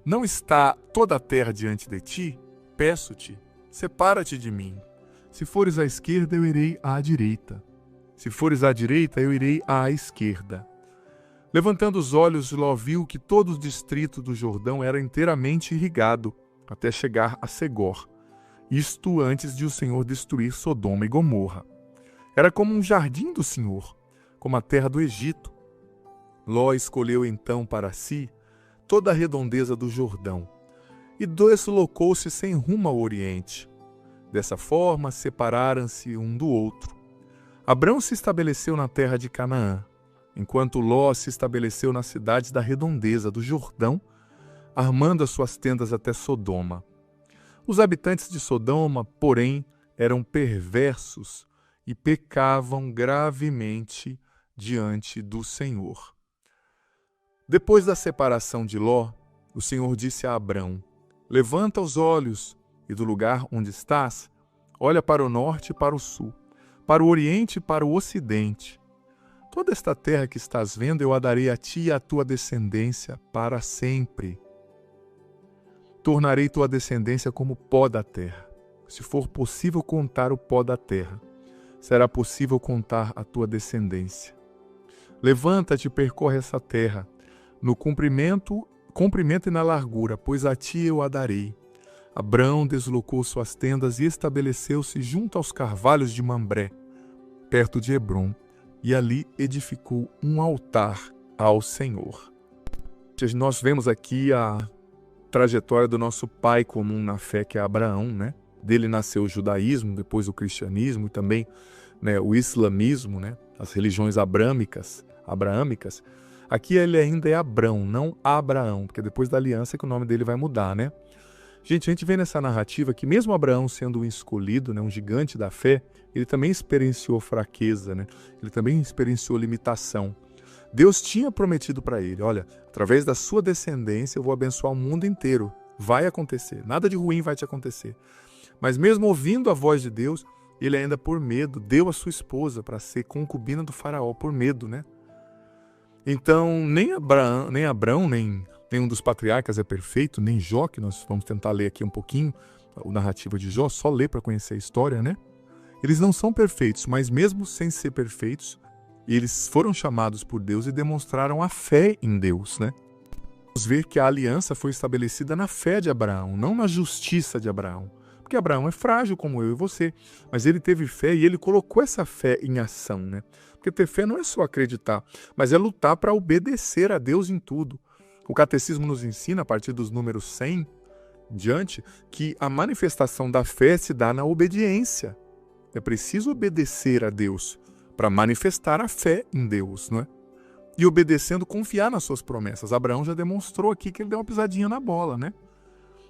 S2: Não está toda a terra diante de ti? Peço-te, separa-te de mim. Se fores à esquerda, eu irei à direita. Se fores à direita, eu irei à esquerda. Levantando os olhos, Ló viu que todo o distrito do Jordão era inteiramente irrigado, até chegar a Segor, isto antes de o Senhor destruir Sodoma e Gomorra. Era como um jardim do Senhor, como a terra do Egito. Ló escolheu então para si toda a redondeza do Jordão e deslocou-se sem rumo ao oriente. Dessa forma, separaram-se um do outro. Abrão se estabeleceu na terra de Canaã, enquanto Ló se estabeleceu nas cidades da redondeza do Jordão, armando as suas tendas até Sodoma. Os habitantes de Sodoma, porém, eram perversos e pecavam gravemente diante do Senhor. Depois da separação de Ló, o Senhor disse a Abrão: Levanta os olhos e do lugar onde estás, olha para o norte e para o sul, para o oriente e para o ocidente. Toda esta terra que estás vendo eu a darei a ti e à tua descendência para sempre. Tornarei tua descendência como pó da terra. Se for possível contar o pó da terra, será possível contar a tua descendência. Levanta-te e percorre essa terra, no comprimento e na largura, pois a ti eu a darei. Abrão deslocou suas tendas e estabeleceu-se junto aos carvalhos de Mambré, perto de Hebrom, e ali edificou um altar ao Senhor. Nós vemos aqui a trajetória do nosso pai comum na fé, que é Abraão, né? Dele nasceu o judaísmo, depois o cristianismo e também, né, o islamismo, né? As religiões abraâmicas. Aqui ele ainda é Abrão, não Abraão, porque depois da aliança é que o nome dele vai mudar, né? Gente, a gente vê nessa narrativa que mesmo Abraão sendo um escolhido, né, um gigante da fé, ele também experienciou fraqueza, né? Ele também experienciou limitação. Deus tinha prometido para ele: olha, através da sua descendência eu vou abençoar o mundo inteiro. Vai acontecer, nada de ruim vai te acontecer. Mas mesmo ouvindo a voz de Deus, ele ainda por medo deu a sua esposa para ser concubina do faraó, por medo, né? Então, nem Abrão, nem nenhum dos patriarcas é perfeito, nem Jó, que nós vamos tentar ler aqui um pouquinho, a narrativa de Jó, só ler para conhecer a história, né? Eles não são perfeitos, mas mesmo sem ser perfeitos, eles foram chamados por Deus e demonstraram a fé em Deus, né? Vamos ver que a aliança foi estabelecida na fé de Abraão, não na justiça de Abraão. Porque Abraão é frágil como eu e você, mas ele teve fé e ele colocou essa fé em ação, né? Porque ter fé não é só acreditar, mas é lutar para obedecer a Deus em tudo. O catecismo nos ensina, a partir dos números 100, diante que a manifestação da fé se dá na obediência. É preciso obedecer a Deus para manifestar a fé em Deus, não é? E obedecendo, confiar nas suas promessas. Abraão já demonstrou aqui que ele deu uma pisadinha na bola, né?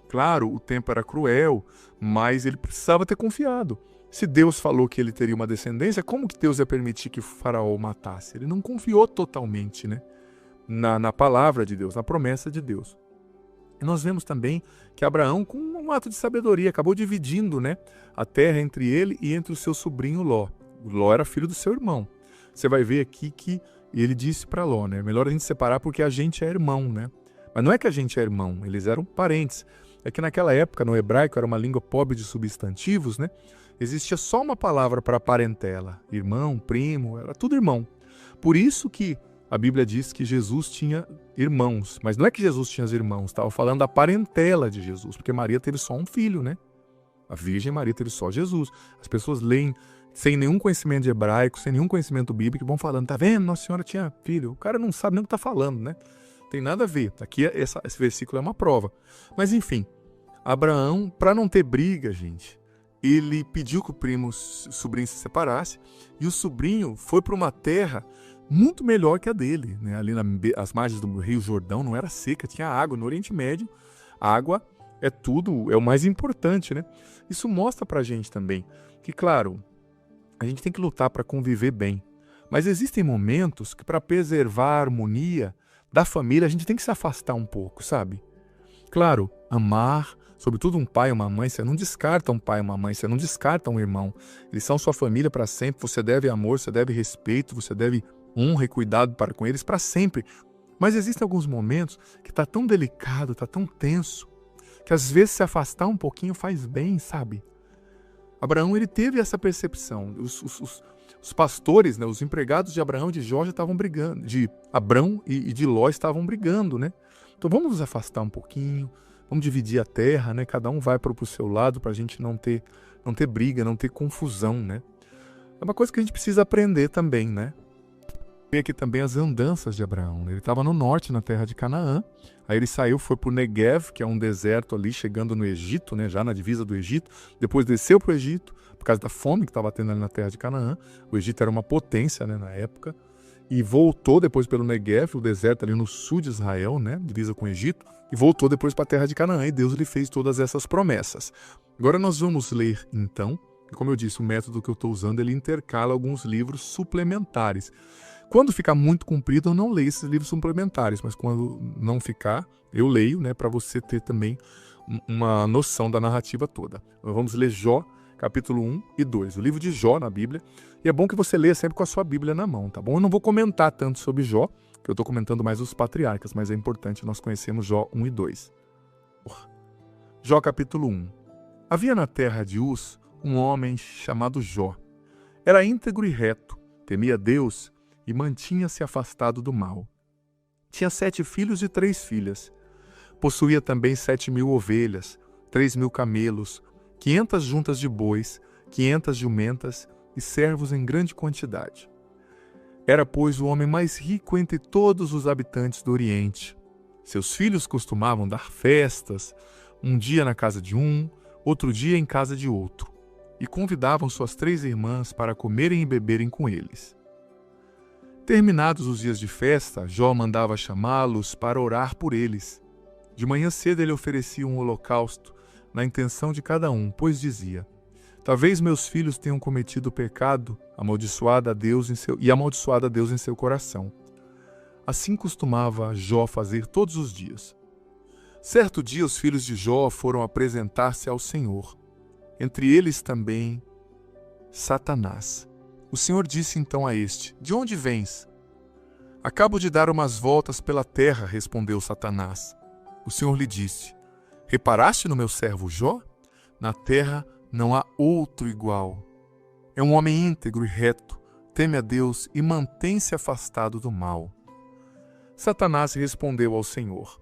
S2: Claro, o tempo era cruel, mas ele precisava ter confiado. Se Deus falou que ele teria uma descendência, como que Deus ia permitir que o faraó o matasse? Ele não confiou totalmente, né? Na palavra de Deus, na promessa de Deus. E nós vemos também que Abraão, com um ato de sabedoria, acabou dividindo, né, a terra entre ele e entre o seu sobrinho Ló. O Ló era filho do seu irmão. Você vai ver aqui que ele disse para Ló, né, melhor a gente separar porque a gente é irmão, né? Mas não é que a gente é irmão, eles eram parentes. É que naquela época, no hebraico, era uma língua pobre de substantivos, né? Existia só uma palavra para parentela. Irmão, primo, era tudo irmão. Por isso que a Bíblia diz que Jesus tinha irmãos. Mas não é que Jesus tinha irmãos, estava falando da parentela de Jesus, porque Maria teve só um filho, né? A Virgem Maria teve só Jesus. As pessoas leem sem nenhum conhecimento de hebraico, sem nenhum conhecimento bíblico, vão falando, tá vendo? Nossa Senhora tinha filho. O cara não sabe nem o que está falando, né? Tem nada a ver. Aqui esse versículo é uma prova. Mas enfim, Abraão, para não ter briga, gente, ele pediu que o sobrinho se separasse, e o sobrinho foi para uma terra muito melhor que a dele, né? Ali nas margens do Rio Jordão não era seca, tinha água. No Oriente Médio, a água é tudo, é o mais importante, né? Isso mostra pra gente também que, claro, a gente tem que lutar para conviver bem, mas existem momentos que, para preservar a harmonia da família, a gente tem que se afastar um pouco, sabe? Claro, amar, sobretudo um pai e uma mãe, você não descarta um pai e uma mãe, você não descarta um irmão. Eles são sua família para sempre, você deve amor, você deve respeito, você deve honra e cuidado para com eles para sempre. Mas existem alguns momentos que está tão delicado, está tão tenso, que às vezes se afastar um pouquinho faz bem, sabe? Abraão, ele teve essa percepção. Os pastores, né, os empregados de Abraão e de Jó já estavam brigando, de Abrão e de Ló estavam brigando, né? Então vamos nos afastar um pouquinho, vamos dividir a terra, né? Cada um vai para o seu lado para a gente não ter briga, não ter confusão, né? É uma coisa que a gente precisa aprender também, né? Tem aqui também as andanças de Abraão. Ele estava no norte, na terra de Canaã. Aí ele saiu, foi para o Negev, que é um deserto ali, chegando no Egito, né, já na divisa do Egito. Depois desceu para o Egito, por causa da fome que estava tendo ali na terra de Canaã. O Egito era uma potência, né, na época. E voltou depois pelo Negev, o deserto ali no sul de Israel, né, divisa com o Egito. E voltou depois para a terra de Canaã. E Deus lhe fez todas essas promessas. Agora nós vamos ler, então, e como eu disse, o método que eu estou usando, ele intercala alguns livros suplementares. Quando ficar muito comprido, eu não leio esses livros suplementares, mas quando não ficar, eu leio, né, para você ter também uma noção da narrativa toda. Vamos ler Jó, capítulo 1 e 2, o livro de Jó na Bíblia, e é bom que você leia sempre com a sua Bíblia na mão, tá bom? Eu não vou comentar tanto sobre Jó, que eu estou comentando mais os patriarcas, mas é importante nós conhecermos Jó 1 e 2. Jó, capítulo 1. Havia na terra de Uz um homem chamado Jó. Era íntegro e reto, temia Deus e mantinha-se afastado do mal. Tinha 7 filhos e 3 filhas. Possuía também 7.000 ovelhas, 3.000 camelos, 500 juntas de bois, 500 jumentas e servos em grande quantidade. Era, pois, o homem mais rico entre todos os habitantes do Oriente. Seus filhos costumavam dar festas, um dia na casa de um, outro dia em casa de outro, e convidavam suas 3 irmãs para comerem e beberem com eles. Terminados os dias de festa, Jó mandava chamá-los para orar por eles. De manhã cedo ele oferecia um holocausto, na intenção de cada um, pois dizia: talvez meus filhos tenham cometido pecado, amaldiçoado a Deus em seu coração. Assim costumava Jó fazer todos os dias. Certo dia os filhos de Jó foram apresentar-se ao Senhor. Entre eles também Satanás. O Senhor disse então a este: de onde vens? Acabo de dar umas voltas pela terra, respondeu Satanás. O Senhor lhe disse: reparaste no meu servo Jó? Na terra não há outro igual. É um homem íntegro e reto, teme a Deus e mantém-se afastado do mal. Satanás respondeu ao Senhor: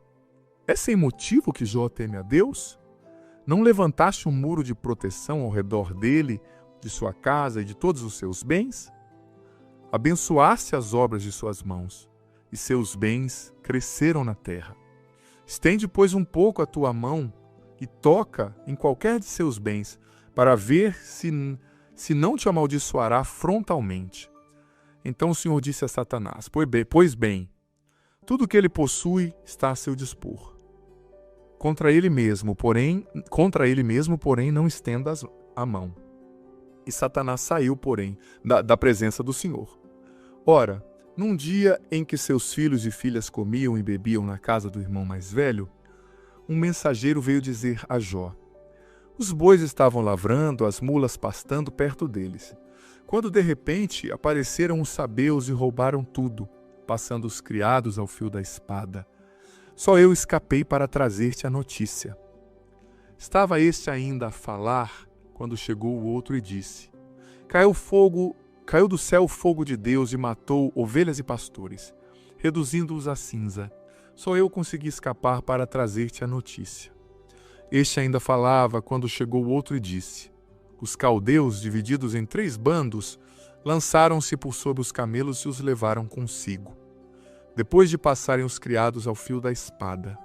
S2: é sem motivo que Jó teme a Deus? Não levantaste um muro de proteção ao redor dele, de sua casa e de todos os seus bens? Abençoaste as obras de suas mãos, e seus bens cresceram na terra. Estende, pois, um pouco a tua mão e toca em qualquer de seus bens, para ver se não te amaldiçoará frontalmente. Então o Senhor disse a Satanás: Pois bem, tudo que ele possui está a seu dispor. Contra ele mesmo, porém, não estendas a mão. E Satanás saiu, porém, da presença do Senhor. Ora, num dia em que seus filhos e filhas comiam e bebiam na casa do irmão mais velho, um mensageiro veio dizer a Jó: os bois estavam lavrando, as mulas pastando perto deles, quando de repente apareceram os sabeus e roubaram tudo, passando os criados ao fio da espada. Só eu escapei para trazer-te a notícia. Estava este ainda a falar, quando chegou o outro e disse: Caiu do céu o fogo de Deus e matou ovelhas e pastores, reduzindo-os a cinza. Só eu consegui escapar para trazer-te a notícia. Este ainda falava, quando chegou o outro e disse: os caldeus, divididos em 3 bandos, lançaram-se por sobre os camelos e os levaram consigo, depois de passarem os criados ao fio da espada.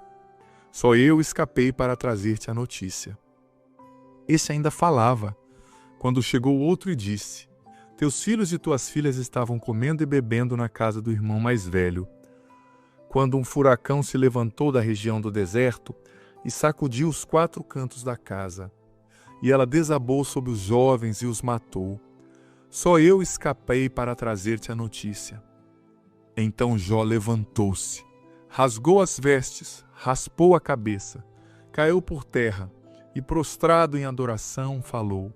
S2: Só eu escapei para trazer-te a notícia. Este ainda falava, quando chegou o outro e disse: teus filhos e tuas filhas estavam comendo e bebendo na casa do irmão mais velho, quando um furacão se levantou da região do deserto e sacudiu os 4 cantos da casa, e ela desabou sobre os jovens e os matou. Só eu escapei para trazer-te a notícia. Então Jó levantou-se, rasgou as vestes, raspou a cabeça, caiu por terra e, prostrado em adoração, falou: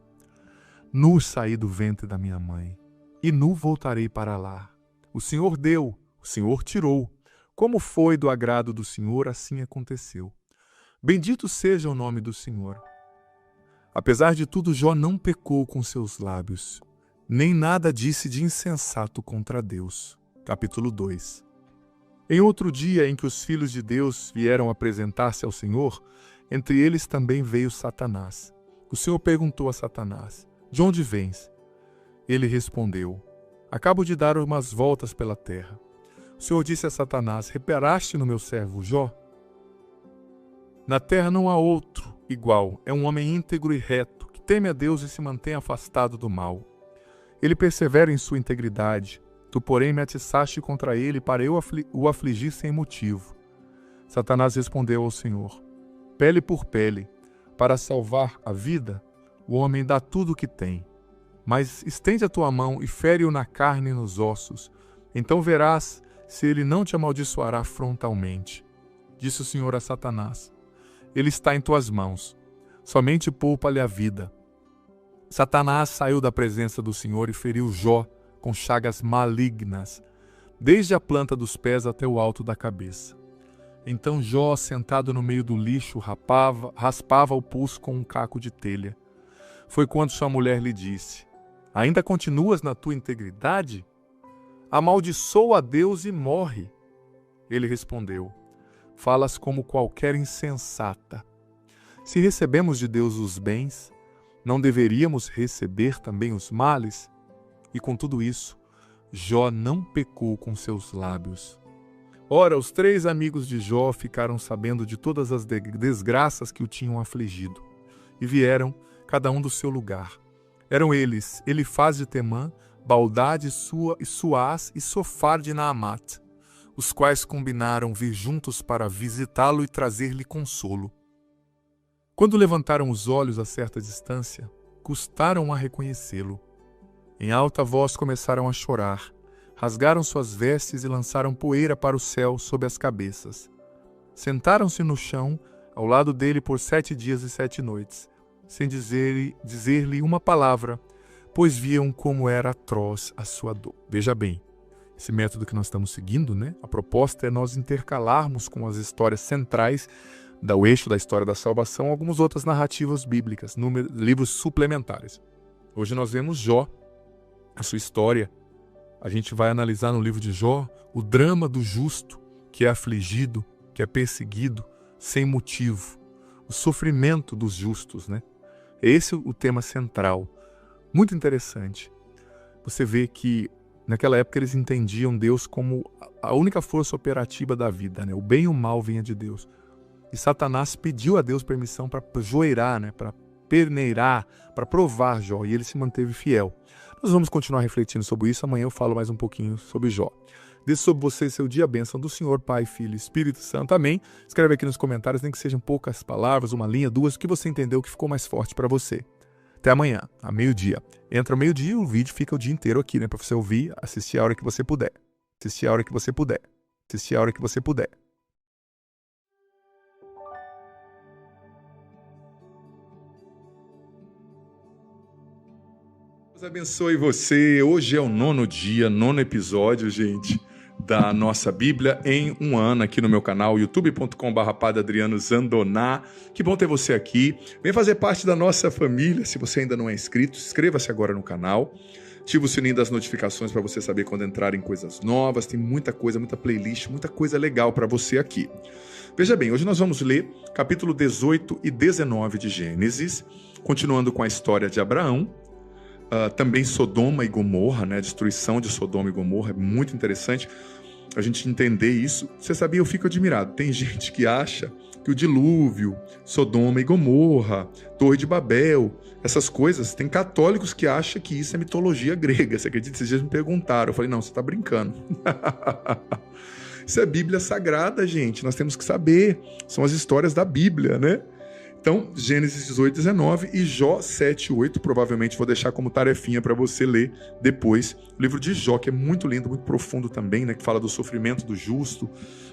S2: nu saí do ventre da minha mãe, e nu voltarei para lá. O Senhor deu, o Senhor tirou. Como foi do agrado do Senhor, assim aconteceu. Bendito seja o nome do Senhor. Apesar de tudo, Jó não pecou com seus lábios, nem nada disse de insensato contra Deus. Capítulo 2. Em outro dia em que os filhos de Deus vieram apresentar-se ao Senhor, entre eles também veio Satanás. O Senhor perguntou a Satanás: de onde vens? Ele respondeu: acabo de dar umas voltas pela terra. O Senhor disse a Satanás: reparaste no meu servo Jó? Na terra não há outro igual, é um homem íntegro e reto, que teme a Deus e se mantém afastado do mal. Ele persevera em sua integridade. Tu, porém, me atiçaste contra ele para eu o afligir sem motivo. Satanás respondeu ao Senhor: pele por pele, para salvar a vida, o homem dá tudo o que tem. Mas estende a tua mão e fere-o na carne e nos ossos. Então verás se ele não te amaldiçoará frontalmente. Disse o Senhor a Satanás: ele está em tuas mãos. Somente poupa-lhe a vida. Satanás saiu da presença do Senhor e feriu Jó com chagas malignas, desde a planta dos pés até o alto da cabeça. Então Jó, sentado no meio do lixo, raspava o pulso com um caco de telha. Foi quando sua mulher lhe disse: ainda continuas na tua integridade? Amaldiçoa a Deus e morre. Ele respondeu: falas como qualquer insensata. Se recebemos de Deus os bens, não deveríamos receber também os males? E com tudo isso, Jó não pecou com seus lábios. Ora, os 3 amigos de Jó ficaram sabendo de todas as desgraças que o tinham afligido, e vieram, cada um do seu lugar. Eram eles Elifaz de Temã, Baldade, Suás e Sofar de Naamate, os quais combinaram vir juntos para visitá-lo e trazer-lhe consolo. Quando levantaram os olhos a certa distância, custaram a reconhecê-lo. Em alta voz começaram a chorar, rasgaram suas vestes e lançaram poeira para o céu sob as cabeças. Sentaram-se no chão, ao lado dele por 7 dias e 7 noites, sem dizer-lhe uma palavra, pois viam como era atroz a sua dor. Veja bem, esse método que nós estamos seguindo, né? A proposta é nós intercalarmos com as histórias centrais do eixo da história da salvação algumas outras narrativas bíblicas, livros suplementares. Hoje nós vemos Jó, a sua história. A gente vai analisar no livro de Jó o drama do justo que é afligido, que é perseguido sem motivo, o sofrimento dos justos, né? Esse é o tema central. Muito interessante. Você vê que naquela época eles entendiam Deus como a única força operativa da vida, né? O bem e o mal vinha de Deus. E Satanás pediu a Deus permissão para joeirar, né, para peneirar, para provar Jó, e ele se manteve fiel. Nós vamos continuar refletindo sobre isso, amanhã eu falo mais um pouquinho sobre Jó. Desça sobre você seu dia, a bênção do Senhor, Pai, Filho e Espírito Santo. Amém. Escreve aqui nos comentários, nem que sejam poucas palavras, uma linha, duas, o que você entendeu que ficou mais forte para você. Até amanhã, a meio-dia. Entra ao meio-dia e o vídeo fica o dia inteiro aqui, né, para você ouvir, assistir a hora que você puder. Assistir a hora que você puder. Assistir a hora que você puder. Deus abençoe você. Hoje é o 9º dia, 9º episódio, gente, da nossa Bíblia em um ano aqui no meu canal, youtube.com/Padre Adriano Zandoná. Que bom ter você aqui. Vem fazer parte da nossa família. Se você ainda não é inscrito, inscreva-se agora no canal. Ativa o sininho das notificações para você saber quando entrarem coisas novas. Tem muita coisa, muita playlist, muita coisa legal para você aqui. Veja bem, hoje nós vamos ler capítulo 18 e 19 de Gênesis, continuando com a história de Abraão. Também Sodoma e Gomorra, né? A destruição de Sodoma e Gomorra é muito interessante a gente entender isso. Você sabia, eu fico admirado. Tem gente que acha que o dilúvio, Sodoma e Gomorra, Torre de Babel, essas coisas, tem católicos que acham que isso é mitologia grega. Você acredita? Esses dias me perguntaram. Eu falei, não, você está brincando. Isso é Bíblia Sagrada, gente. Nós temos que saber. São as histórias da Bíblia, né? Então, Gênesis 18, 19 e Jó 7, 8, provavelmente vou deixar como tarefinha para você ler depois. O livro de Jó, que é muito lindo, muito profundo também, né? Que fala do sofrimento do justo,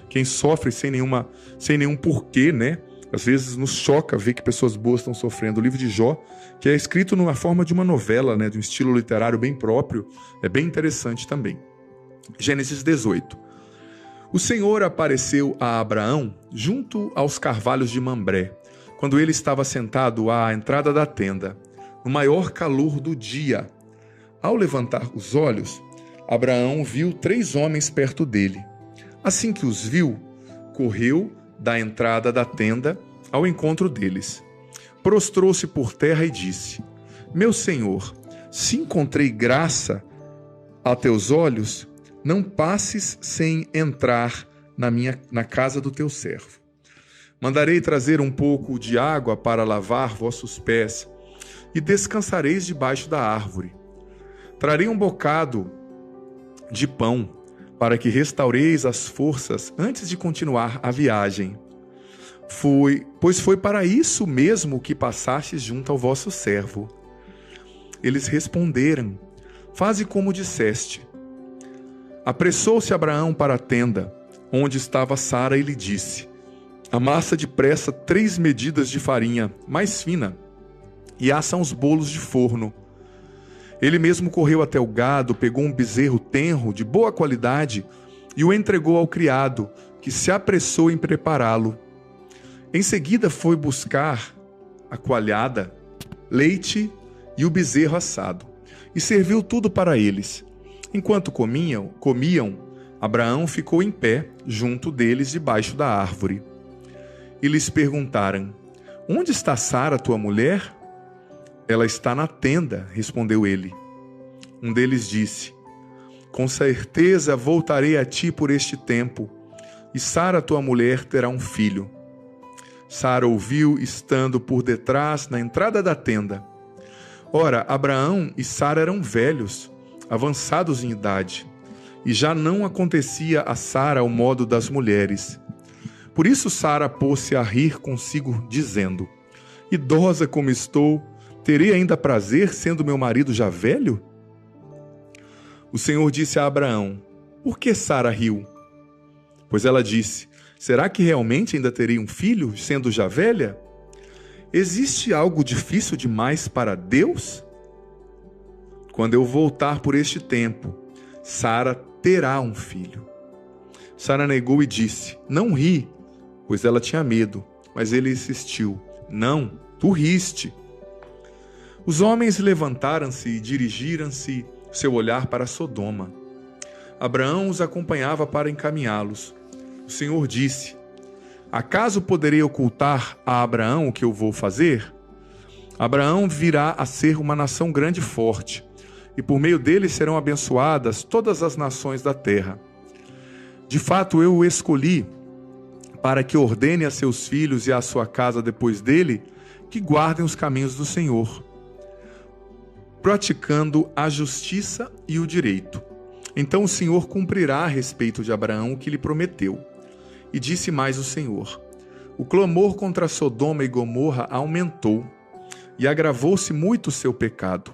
S2: quem sofre sem nenhum porquê, né? Às vezes nos choca ver que pessoas boas estão sofrendo. O livro de Jó, que é escrito numa forma de uma novela, né? De um estilo literário bem próprio, é bem interessante também. Gênesis 18. O Senhor apareceu a Abraão junto aos carvalhos de Mambré, quando ele estava sentado à entrada da tenda, no maior calor do dia. Ao levantar os olhos, Abraão viu 3 homens perto dele. Assim que os viu, correu da entrada da tenda ao encontro deles. Prostrou-se por terra e disse: Meu senhor, se encontrei graça a teus olhos, não passes sem entrar na casa do teu servo. Mandarei trazer um pouco de água para lavar vossos pés, e descansareis debaixo da árvore. Trarei um bocado de pão, para que restaureis as forças antes de continuar a viagem. Pois foi para isso mesmo que passastes junto ao vosso servo. Eles responderam: Faze como disseste. Apressou-se Abraão para a tenda, onde estava Sara, e lhe disse: Amassa depressa 3 medidas de farinha, mais fina, e assa uns bolos de forno. Ele mesmo correu até o gado, pegou um bezerro tenro, de boa qualidade, e o entregou ao criado, que se apressou em prepará-lo. Em seguida foi buscar a coalhada, leite e o bezerro assado, e serviu tudo para eles. Enquanto comiam, Abraão ficou em pé, junto deles, debaixo da árvore. E lhes perguntaram: Onde está Sara, tua mulher? Ela está na tenda, respondeu ele. Um deles disse: Com certeza voltarei a ti por este tempo, e Sara, tua mulher, terá um filho. Sara ouviu, estando por detrás, na entrada da tenda. Ora, Abraão e Sara eram velhos, avançados em idade, e já não acontecia a Sara o modo das mulheres. Por isso Sara pôs-se a rir consigo, dizendo: Idosa como estou, terei ainda prazer, sendo meu marido já velho? O Senhor disse a Abraão: Por que Sara riu? Pois ela disse: Será que realmente ainda terei um filho, sendo já velha? Existe algo difícil demais para Deus? Quando eu voltar por este tempo, Sara terá um filho. Sara negou e disse: Não ri, pois ela tinha medo. Mas ele insistiu: Não, tu riste. Os homens levantaram-se e dirigiram-se seu olhar para Sodoma. Abraão os acompanhava para encaminhá-los. O Senhor disse: Acaso poderei ocultar a Abraão o que eu vou fazer? Abraão virá a ser uma nação grande e forte, e por meio dele serão abençoadas todas as nações da terra. De fato, eu o escolhi para que ordene a seus filhos e à sua casa depois dele, que guardem os caminhos do Senhor, praticando a justiça e o direito. Então o Senhor cumprirá a respeito de Abraão o que lhe prometeu. E disse mais o Senhor: o clamor contra Sodoma e Gomorra aumentou, e agravou-se muito o seu pecado.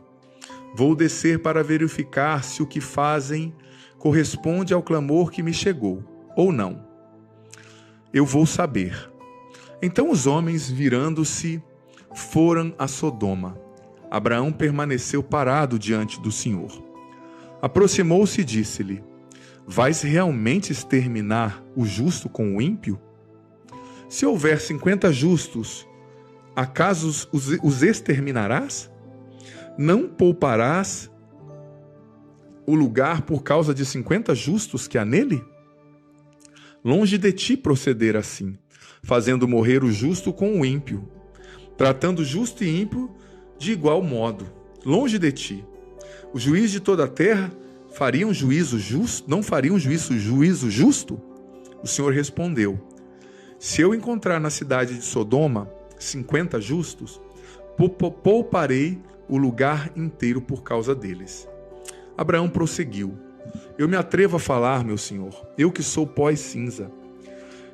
S2: Vou descer para verificar se o que fazem corresponde ao clamor que me chegou, ou não. Eu vou saber. Então os homens, virando-se, foram a Sodoma. Abraão permaneceu parado diante do Senhor. Aproximou-se e disse-lhe: vais realmente exterminar o justo com o ímpio? Se houver 50 justos, acaso os exterminarás? Não pouparás o lugar por causa de 50 justos que há nele? Longe de ti proceder assim, fazendo morrer o justo com o ímpio, tratando justo e ímpio de igual modo. Longe de ti. O juiz de toda a terra faria um juízo justo? Não faria um juízo justo? O Senhor respondeu: se eu encontrar na cidade de Sodoma 50 justos, pouparei o lugar inteiro por causa deles. Abraão prosseguiu: eu me atrevo a falar, meu senhor, eu que sou pó e cinza.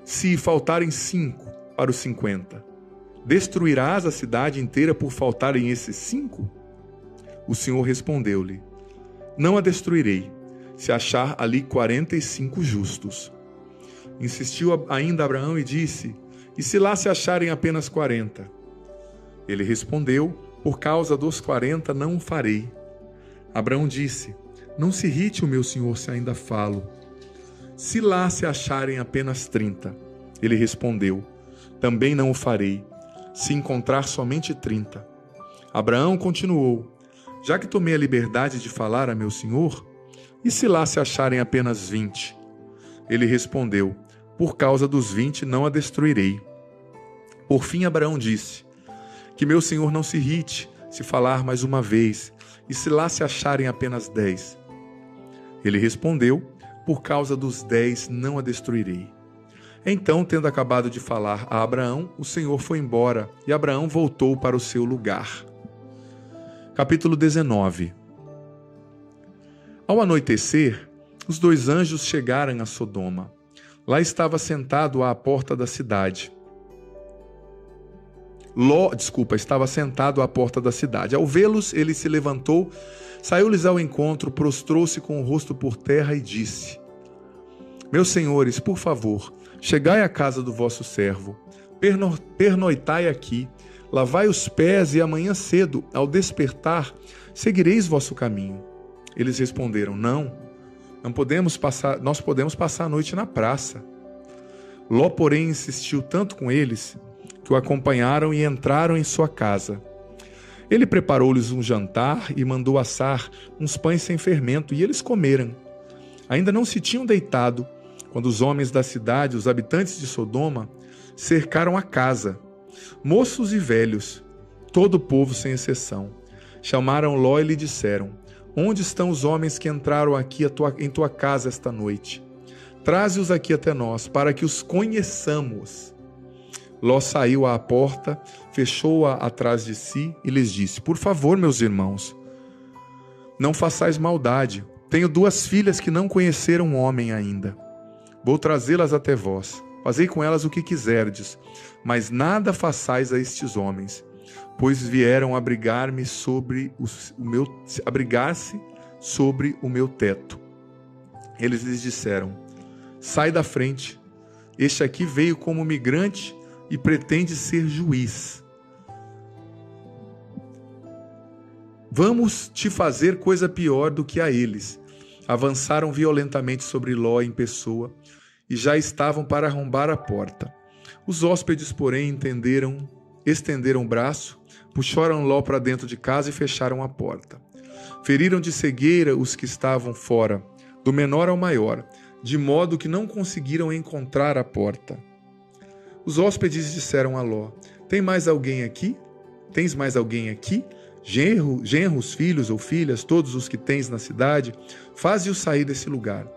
S2: Se faltarem 5 para os 50, destruirás a cidade inteira por faltarem esses 5? O Senhor respondeu-lhe: não a destruirei, se achar ali 45 justos. Insistiu ainda Abraão e disse: e se lá se acharem apenas 40? Ele respondeu: por causa dos 40 não o farei. Abraão disse: não se irrite o meu senhor se ainda falo. Se lá se acharem apenas 30? Ele respondeu: também não o farei, se encontrar somente 30. Abraão continuou: já que tomei a liberdade de falar a meu senhor, e se lá se acharem apenas 20? Ele respondeu: por causa dos 20 não a destruirei. Por fim Abraão disse: que meu senhor não se irrite se falar mais uma vez, e se lá se acharem apenas 10? Ele respondeu: por causa dos 10 não a destruirei. Então, tendo acabado de falar a Abraão, o Senhor foi embora, e Abraão voltou para o seu lugar. Capítulo 19. Ao anoitecer, os 2 anjos chegaram a Sodoma. Lá estava sentado à porta da cidade. Estava sentado à porta da cidade. Ao vê-los, ele se levantou, saiu-lhes ao encontro, prostrou-se com o rosto por terra e disse: meus senhores, por favor, chegai à casa do vosso servo, pernoitai aqui, lavai os pés e amanhã cedo, ao despertar, seguireis vosso caminho. Eles responderam: nós podemos passar a noite na praça. Ló, porém, insistiu tanto com eles que o acompanharam e entraram em sua casa. Ele preparou-lhes um jantar e mandou assar uns pães sem fermento, e eles comeram. Ainda não se tinham deitado quando os homens da cidade, os habitantes de Sodoma, cercaram a casa, moços e velhos, todo o povo sem exceção. Chamaram Ló e lhe disseram: onde estão os homens que entraram aqui em tua casa esta noite? Traze-os aqui até nós, para que os conheçamos. Ló saiu à porta, fechou-a atrás de si e lhes disse: por favor, meus irmãos, não façais maldade. Tenho 2 filhas que não conheceram homem ainda. Vou trazê-las até vós. Fazei com elas o que quiserdes, mas nada façais a estes homens, pois vieram abrigar-se sobre o meu teto. Eles lhes disseram: sai da frente. Este aqui veio como migrante e pretende ser juiz. Vamos te fazer coisa pior do que a eles. Avançaram violentamente sobre Ló em pessoa e já estavam para arrombar a porta. Os hóspedes, porém, estenderam o braço, puxaram Ló para dentro de casa e fecharam a porta. Feriram de cegueira os que estavam fora, do menor ao maior, de modo que não conseguiram encontrar a porta. Os hóspedes disseram a Ló: tens mais alguém aqui? Genros, filhos ou filhas, todos os que tens na cidade, faze-os sair desse lugar.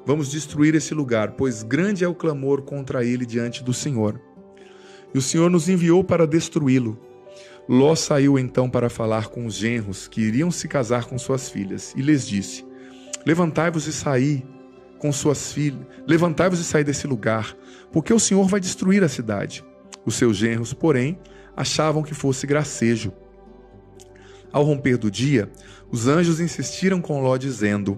S2: vamos destruir esse lugar, pois grande é o clamor contra ele diante do Senhor. E o Senhor nos enviou para destruí-lo. Ló saiu então para falar com os genros que iriam se casar com suas filhas, e lhes disse: Levantai-vos e saí com suas filhas, levantai-vos e saí desse lugar, porque o Senhor vai destruir a cidade. Os seus genros, porém, achavam que fosse gracejo. Ao romper do dia, os anjos insistiram com Ló, dizendo: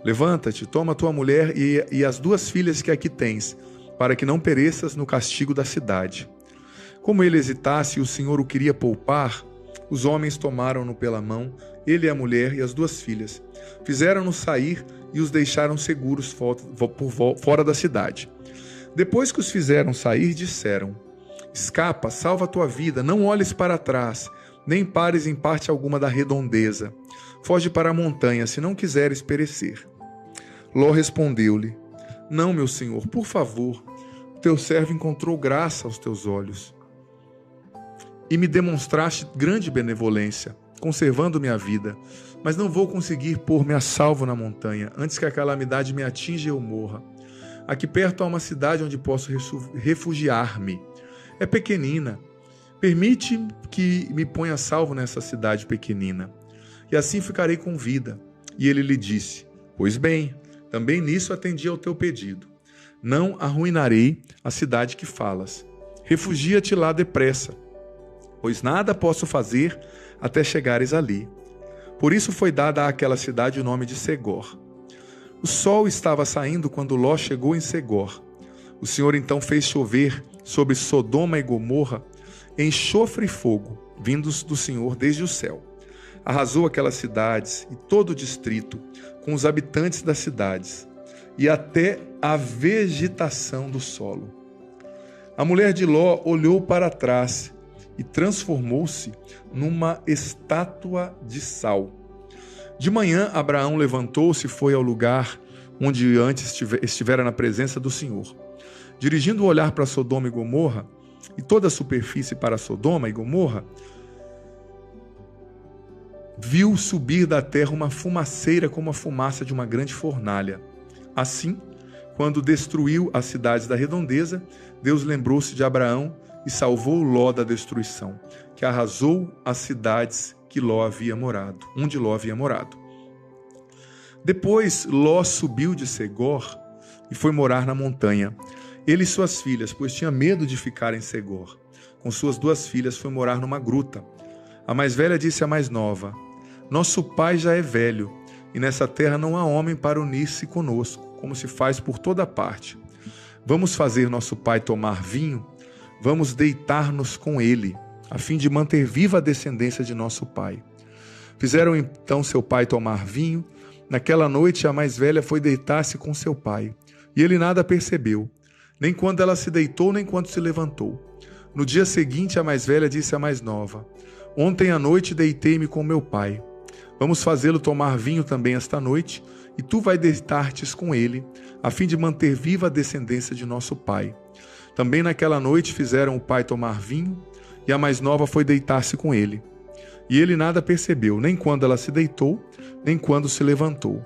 S2: Levanta-te, toma tua mulher e as 2 filhas que aqui tens, para que não pereças no castigo da cidade. Como ele hesitasse e o Senhor o queria poupar, os homens tomaram-no pela mão, ele e a mulher e as 2 filhas. Fizeram-no sair e os deixaram seguros fora da cidade. Depois que os fizeram sair, disseram: Escapa, salva a tua vida, não olhes para trás, nem pares em parte alguma da redondeza. Foge para a montanha, se não quiseres perecer. Ló respondeu-lhe: Não, meu senhor, por favor, teu servo encontrou graça aos teus olhos. E me demonstraste grande benevolência, conservando minha vida. Mas não vou conseguir pôr-me a salvo na montanha, antes que a calamidade me atinja e eu morra. Aqui perto há uma cidade onde posso refugiar-me. É pequenina. Permite que me ponha a salvo nessa cidade pequenina, e assim ficarei com vida. E ele lhe disse: Pois bem, também nisso atendi ao teu pedido. Não arruinarei a cidade que falas. Refugia-te lá depressa, pois nada posso fazer até chegares ali. Por isso foi dada àquela cidade o nome de Segor. O sol estava saindo quando Ló chegou em Segor. O Senhor então fez chover sobre Sodoma e Gomorra enxofre e fogo, vindos do Senhor desde o céu. Arrasou aquelas cidades e todo o distrito, com os habitantes das cidades, e até a vegetação do solo. A mulher de Ló olhou para trás e transformou-se numa estátua de sal. De manhã, Abraão levantou-se e foi ao lugar onde antes estivera na presença do Senhor. Dirigindo o olhar para Sodoma e Gomorra, e toda a superfície para Sodoma e Gomorra, viu subir da terra uma fumaceira como a fumaça de uma grande fornalha. Assim, quando destruiu as cidades da redondeza, Deus lembrou-se de Abraão e salvou Ló da destruição, que arrasou as cidades que Ló havia morado, onde Ló havia morado. Depois, Ló subiu de Segor e foi morar na montanha. Ele e suas filhas, pois tinha medo de ficar em Segor. Com suas 2 filhas foi morar numa gruta. A mais velha disse à mais nova: Nosso pai já é velho, e nessa terra não há homem para unir-se conosco, como se faz por toda parte. Vamos fazer nosso pai tomar vinho? Vamos deitar-nos com ele, a fim de manter viva a descendência de nosso pai. Fizeram então seu pai tomar vinho. Naquela noite a mais velha foi deitar-se com seu pai, e ele nada percebeu, nem quando ela se deitou, nem quando se levantou. No dia seguinte, a mais velha disse à mais nova: Ontem à noite deitei-me com meu pai. Vamos fazê-lo tomar vinho também esta noite, e tu vai deitar-te com ele, a fim de manter viva a descendência de nosso pai. Também naquela noite fizeram o pai tomar vinho, e a mais nova foi deitar-se com ele. E ele nada percebeu, nem quando ela se deitou, nem quando se levantou.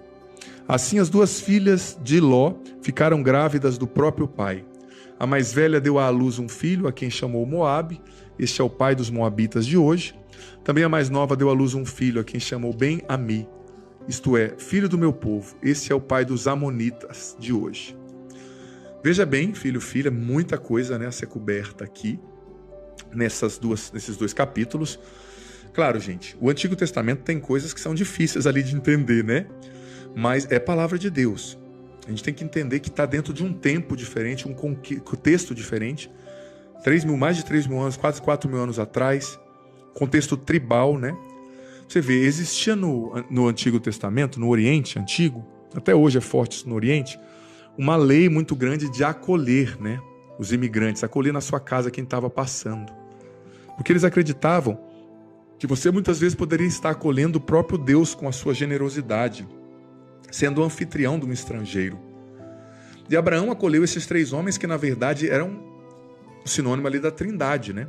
S2: Assim as 2 filhas de Ló ficaram grávidas do próprio pai. A mais velha deu à luz um filho, a quem chamou Moabe. Este é o pai dos moabitas de hoje. Também a mais nova deu à luz um filho, a quem chamou Ben-Ami. Isto é, filho do meu povo. Este é o pai dos amonitas de hoje. Veja bem, filho, filha, muita coisa, né, a ser coberta aqui, nesses 2 capítulos. Claro, gente, o Antigo Testamento tem coisas que são difíceis ali de entender, né? Mas é palavra de Deus. A gente tem que entender que está dentro de um tempo diferente, um contexto diferente. Mais de 3 mil anos, quase 4 mil anos atrás. Contexto tribal, né? Você vê, existia no Antigo Testamento, no Oriente Antigo, até hoje é forte isso no Oriente, uma lei muito grande de acolher, né, os imigrantes, acolher na sua casa quem estava passando. Porque eles acreditavam que você muitas vezes poderia estar acolhendo o próprio Deus com a sua generosidade, sendo o anfitrião de um estrangeiro. E Abraão acolheu esses 3 homens que, na verdade, eram o sinônimo ali da Trindade, né?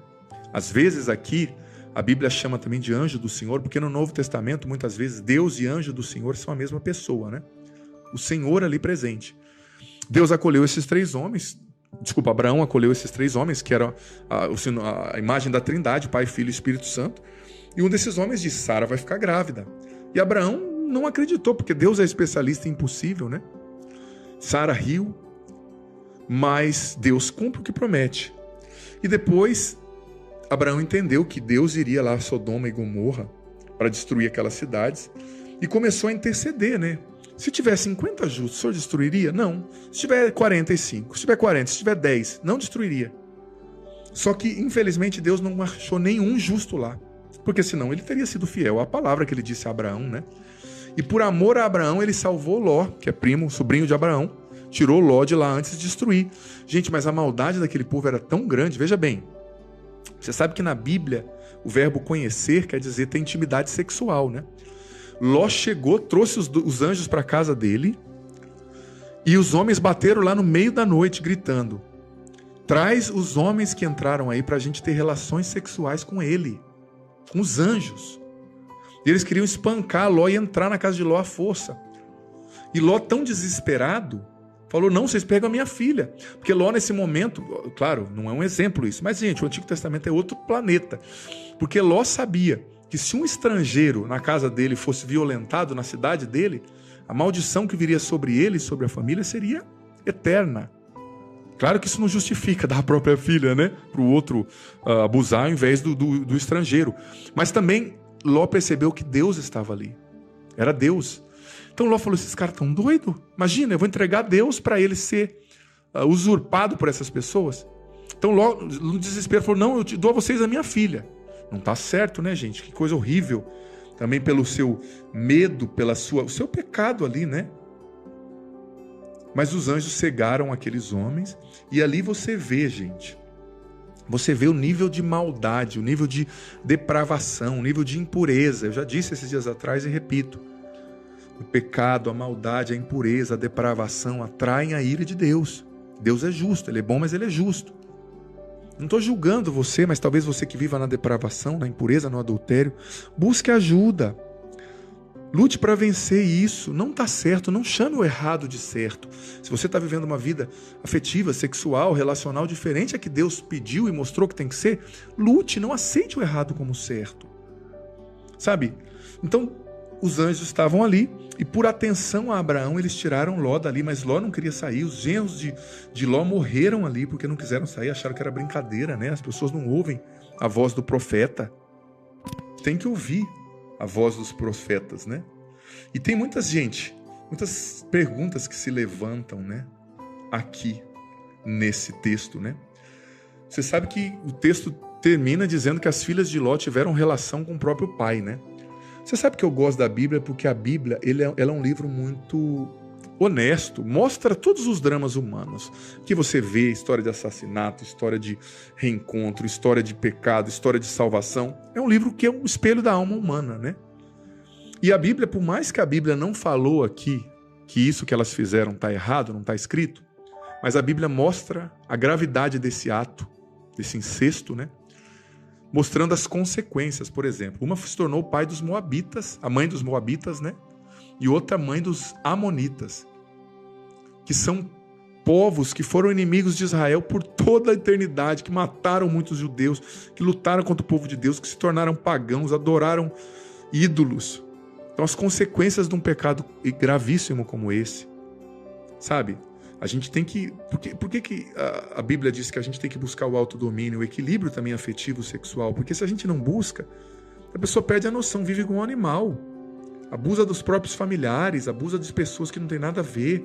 S2: Às vezes aqui, a Bíblia chama também de anjo do Senhor, porque no Novo Testamento, muitas vezes, Deus e anjo do Senhor são a mesma pessoa, né? o Senhor ali presente. Deus acolheu esses 3 homens, Abraão acolheu esses 3 homens, que eram a imagem da Trindade, Pai, Filho e Espírito Santo, e um desses homens disse, Sara vai ficar grávida. E Abraão não acreditou, porque Deus é especialista em impossível, né? Sara riu, mas Deus cumpre o que promete. E depois, Abraão entendeu que Deus iria lá a Sodoma e Gomorra para destruir aquelas cidades e começou a interceder, né? Se tiver 50 justos, o Senhor destruiria? Não. Se tiver 45, se tiver 40, se tiver 10, não destruiria. Só que, infelizmente, Deus não achou nenhum justo lá, porque senão ele teria sido fiel à palavra que ele disse a Abraão, né? E por amor a Abraão, ele salvou Ló, que é primo, sobrinho de Abraão, tirou Ló de lá antes de destruir. Gente, mas a maldade daquele povo era tão grande, veja bem, você sabe que na Bíblia o verbo conhecer quer dizer ter intimidade sexual, né? Ló chegou, trouxe os anjos para a casa dele e os homens bateram lá no meio da noite gritando, traz os homens que entraram aí para a gente ter relações sexuais com ele, com os anjos. E eles queriam espancar Ló e entrar na casa de Ló à força. E Ló, tão desesperado, falou, não, vocês pegam a minha filha. Porque Ló, nesse momento, claro, não é um exemplo isso, mas, gente, o Antigo Testamento é outro planeta. Porque Ló sabia que se um estrangeiro na casa dele fosse violentado na cidade dele, a maldição que viria sobre ele e sobre a família seria eterna. Claro que isso não justifica dar a própria filha, né, para o outro abusar ao invés do estrangeiro. Mas também Ló percebeu que Deus estava ali. Era Deus. Então Ló falou, esses caras estão doidos? Imagina, eu vou entregar Deus para ele ser usurpado por essas pessoas. Então Ló, no desespero, falou, não, eu dou a vocês a minha filha. Não está certo, né, gente? Que coisa horrível. Também pelo seu medo, o seu pecado ali, né? Mas os anjos cegaram aqueles homens e ali você vê, gente, você vê o nível de maldade, o nível de depravação, o nível de impureza. Eu já disse esses dias atrás e repito. O pecado, a maldade, a impureza, a depravação atraem a ira de Deus. Deus é justo, Ele é bom, mas Ele é justo. Não estou julgando você, mas talvez você que viva na depravação, na impureza, no adultério, busque ajuda. Lute para vencer isso. Não está certo, não chame o errado de certo. Se você está vivendo uma vida afetiva, sexual, relacional diferente a que Deus pediu e mostrou que tem que ser, lute, não aceite o errado como certo. Sabe? Então, os anjos estavam ali e por atenção a Abraão eles tiraram Ló dali, mas Ló não queria sair. Os genros de Ló morreram ali porque não quiseram sair, acharam que era brincadeira, né? As pessoas não ouvem a voz do profeta. Tem que ouvir a voz dos profetas, né? E tem muitas perguntas que se levantam, né? Aqui, nesse texto, né? Você sabe que o texto termina dizendo que as filhas de Ló tiveram relação com o próprio pai, né? Você sabe que eu gosto da Bíblia porque a Bíblia ela é um livro muito honesto, mostra todos os dramas humanos que você vê, história de assassinato, história de reencontro, história de pecado, história de salvação. É um livro que é um espelho da alma humana, né? E a Bíblia, por mais que a Bíblia não falou aqui que isso que elas fizeram está errado, não está escrito, mas a Bíblia mostra a gravidade desse ato, desse incesto, né? Mostrando as consequências, por exemplo. Uma se tornou o pai dos moabitas, a mãe dos moabitas, né? E outra mãe dos amonitas, que são povos que foram inimigos de Israel por toda a eternidade, que mataram muitos judeus, que lutaram contra o povo de Deus, que se tornaram pagãos, adoraram ídolos. Então as consequências de um pecado gravíssimo como esse, sabe? A gente tem que... Por que a Bíblia diz que a gente tem que buscar o autodomínio, o equilíbrio também afetivo, sexual? Porque se a gente não busca, a pessoa perde a noção, vive como um animal. Abusa dos próprios familiares, abusa das pessoas que não tem nada a ver.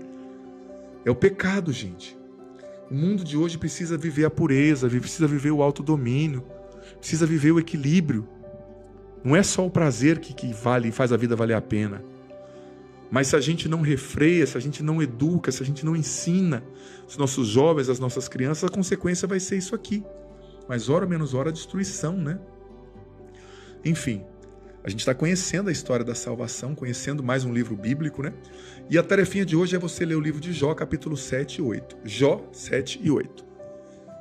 S2: É o pecado, gente. O mundo de hoje precisa viver a pureza, precisa viver o autodomínio, precisa viver o equilíbrio. Não é só o prazer que vale, faz a vida valer a pena. Mas se a gente não refreia, se a gente não educa, se a gente não ensina os nossos jovens, as nossas crianças, a consequência vai ser isso aqui. Mais hora ou menos hora, a destruição, né? Enfim, a gente está conhecendo a história da salvação, conhecendo mais um livro bíblico, né? E a tarefinha de hoje é você ler o livro de Jó, capítulo 7 e 8. Jó 7 e 8.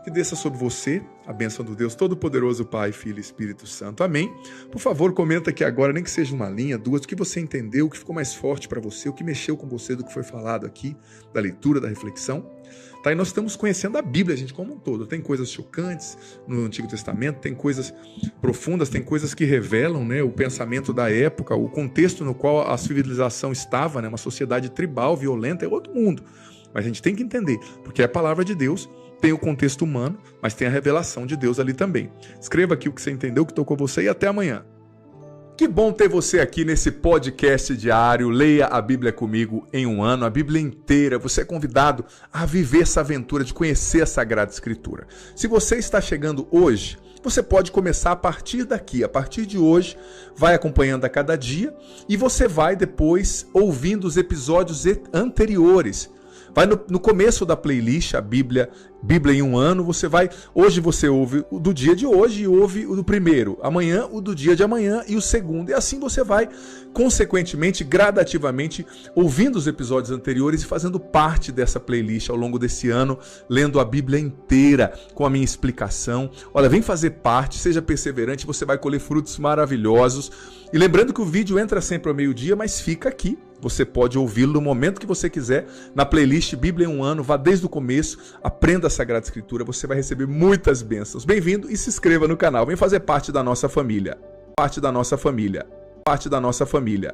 S2: que desça sobre você a bênção do Deus Todo-Poderoso, Pai, Filho e Espírito Santo. Amém? Por favor, comenta aqui agora, nem que seja uma linha, duas, o que você entendeu, o que ficou mais forte para você, o que mexeu com você do que foi falado aqui, da leitura, da reflexão. Tá? E nós estamos conhecendo a Bíblia, gente, como um todo. Tem coisas chocantes no Antigo Testamento, tem coisas profundas, tem coisas que revelam, né, o pensamento da época, o contexto no qual a civilização estava, né, uma sociedade tribal, violenta, é outro mundo. Mas a gente tem que entender, porque é a palavra de Deus, tem o contexto humano, mas tem a revelação de Deus ali também. Escreva aqui o que você entendeu, o que tocou você, e até amanhã. Que bom ter você aqui nesse podcast diário. Leia a Bíblia comigo em um ano, a Bíblia inteira. Você é convidado a viver essa aventura de conhecer a Sagrada Escritura. Se você está chegando hoje, você pode começar a partir daqui. A partir de hoje, vai acompanhando a cada dia e você vai depois ouvindo os episódios anteriores. Vai no começo da playlist, a Bíblia em um ano, hoje você ouve o do dia de hoje e ouve o do primeiro, amanhã o do dia de amanhã e o segundo. E assim você vai, consequentemente, gradativamente, ouvindo os episódios anteriores e fazendo parte dessa playlist ao longo desse ano, lendo a Bíblia inteira com a minha explicação. Olha, vem fazer parte, seja perseverante, você vai colher frutos maravilhosos. E lembrando que o vídeo entra sempre ao meio-dia, mas fica aqui. Você pode ouvi-lo no momento que você quiser, na playlist Bíblia em um ano, vá desde o começo, aprenda a Sagrada Escritura, você vai receber muitas bênçãos. Bem-vindo e se inscreva no canal, vem fazer parte da nossa família. Parte da nossa família. Parte da nossa família.